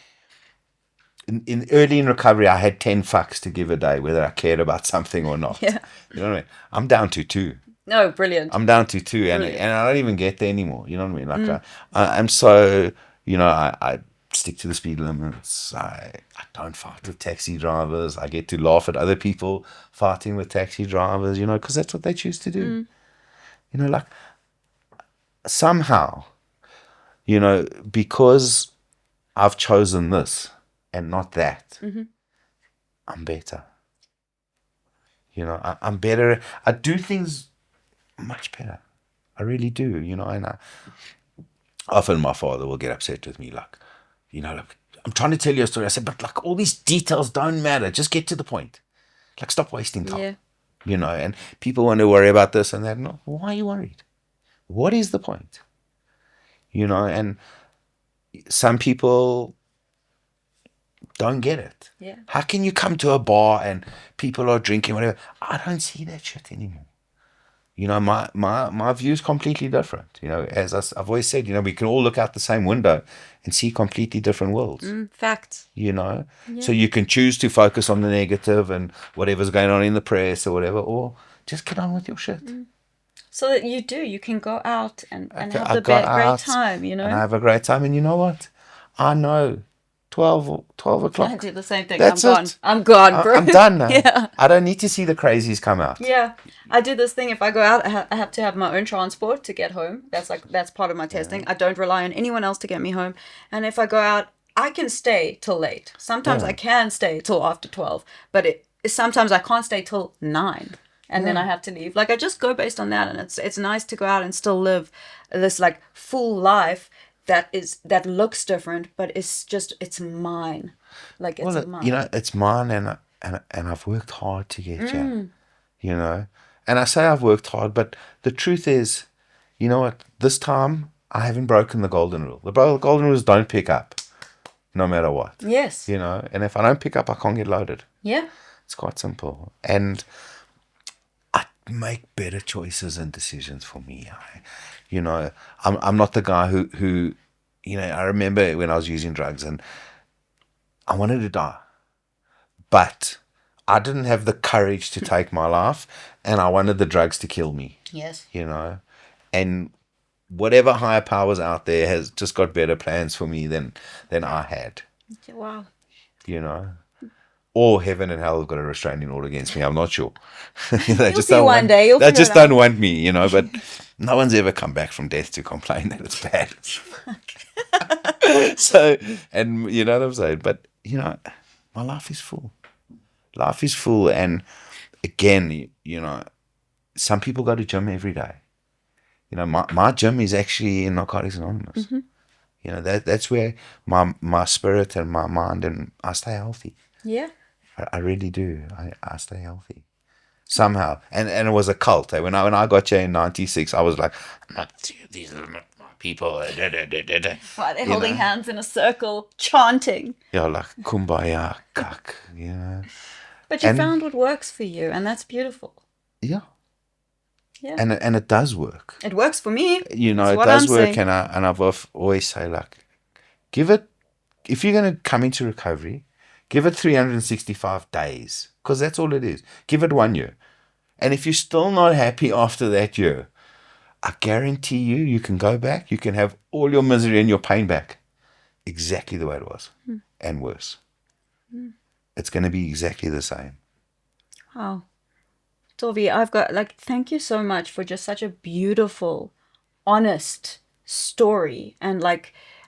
in early in recovery I had 10 fucks to give a day, whether I cared about something or not. Yeah. You know what I mean? I'm down to 2. No, brilliant. I'm down to 2, and Brilliant. I don't even get there anymore. You know what I mean? Like I'm so, you know, I stick to the speed limits. I don't fight with taxi drivers. I get to laugh at other people fighting with taxi drivers. You know, because that's what they choose to do. You know, like somehow, you know, because I've chosen this and not that, I'm better. You know, I'm better. I do things much better. I really do, you know, and often my father will get upset with me, like, you know, like, I'm trying to tell you a story. I said, but like all these details don't matter. Just get to the point. Like, stop wasting time. Yeah. You know, and people want to worry about this and that. No, why are you worried? What is the point? You know, and some people don't get it. Yeah. How can you come to a bar and people are drinking, whatever? I don't see that shit anymore. You know, my view is completely different. You know, as I've always said, you know, we can all look out the same window and see completely different worlds. Facts. You know, so you can choose to focus on the negative and whatever's going on in the press or whatever, or just get on with your shit. So that you can go out and have I the got great out time, you know? and I have a great time. And you know what? I know 12 o'clock. I do the same thing. That's I'm gone. it. I'm gone, bro. I'm done now. Yeah. I don't need to see the crazies come out. Yeah. I do this thing. If I go out, I have to have my own transport to get home. That's part of my testing. I don't rely on anyone else to get me home. And if I go out, I can stay till late. Sometimes I can stay till after 12, but sometimes I can't stay till 9. And then I have to leave. Like, I just go based on that, and it's nice to go out and still live this like full life that looks different, but it's mine. Like, it's mine. You know, it's mine, and I've worked hard to get here. You know, and I say I've worked hard, but the truth is, you know what? This time I haven't broken the golden rule. The golden rule is don't pick up, no matter what. Yes. You know, and if I don't pick up, I can't get loaded. Yeah. It's quite simple, and I make better choices and decisions for me. You know, I'm not the guy who, you know, I remember when I was using drugs and I wanted to die, but I didn't have the courage to take my life, and I wanted the drugs to kill me. Yes. You know, and whatever higher powers out there has just got better plans for me than I had. Wow. You know, or heaven and hell have got a restraining order against me. I'm not sure. They You'll see one day. You'll they figure just it out. don't want me. You know, but no one's ever come back from death to complain that it's bad. So, and you know what I'm saying. But you know, my life is full. Life is full, and again, you know, some people go to gym every day. You know, my gym is actually in Narcotics Anonymous. Mm-hmm. You know, that's where my spirit and my mind, and I stay healthy. Yeah. I really do. I stay healthy somehow. And it was a cult. When I got here in '96, I was like, these are not my people. Why they're holding hands in a circle, chanting. Yeah, like kumbaya, kak. You know. But you found what works for you, and that's beautiful. Yeah. Yeah. And it does work. It works for me. You know, That's it what does I'm work, saying. and I've always say, like, give it, if you're going to come into recovery, give it 365 days, because that's all it is. Give it 1 year. And if you're still not happy after that year, I guarantee you can go back, you can have all your misery and your pain back exactly the way it was, and worse. It's going to be exactly the same. Wow. Dovi, thank you so much for just such a beautiful, honest story. And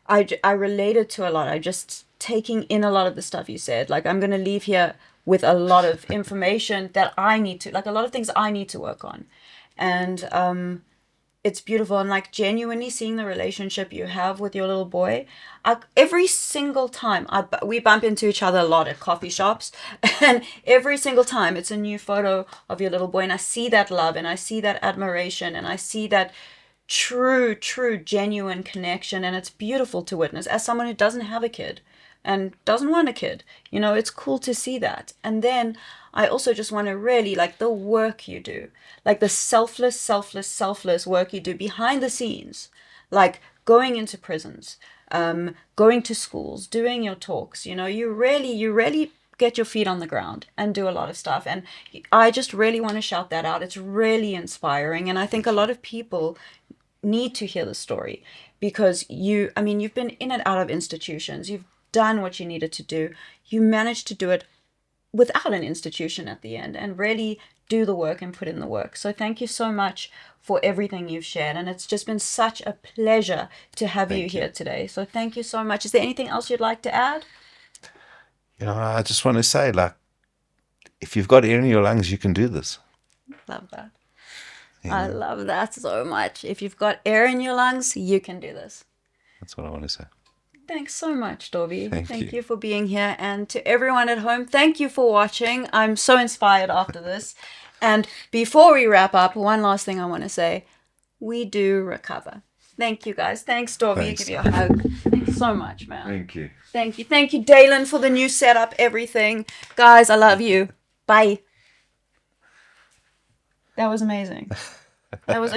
I related to a lot. I just taking in a lot of the stuff you said. Like, I'm going to leave here with a lot of information that I need to, like, a lot of things I need to work on. And it's beautiful, and like genuinely seeing the relationship you have with your little boy. Every single time we bump into each other a lot at coffee shops, and every single time it's a new photo of your little boy, and I see that love, and I see that admiration, and I see that true genuine connection, and it's beautiful to witness as someone who doesn't have a kid and doesn't want a kid. You know, it's cool to see that. And then I also just want to really, like, the work you do, like the selfless work you do behind the scenes, like going into prisons, going to schools, doing your talks. You know, you really get your feet on the ground and do a lot of stuff. And I just really want to shout that out. It's really inspiring. And I think a lot of people need to hear the story, because you've been in and out of institutions. You've done what you needed to do. You managed to do it without an institution at the end, and really do the work and put in the work. So thank you so much for everything you've shared, and it's just been such a pleasure to have you here today. So thank you so much. Is there anything else you'd like to add? You know, I just want to say, like, if you've got air in your lungs, you can do this. Love that. I love that so much. If you've got air in your lungs, you can do this. That's what I want to say. Thanks so much, Dovi. Thank you for being here. And to everyone at home, thank you for watching. I'm so inspired after this. And before we wrap up, one last thing I want to say. We do recover. Thank you, guys. Thanks, Dovi. Thanks. Give you a hug. Thanks so much, man. Thank you. Thank you. Thank you, Dalen, for the new setup, everything. Guys, I love you. Bye. That was amazing. That was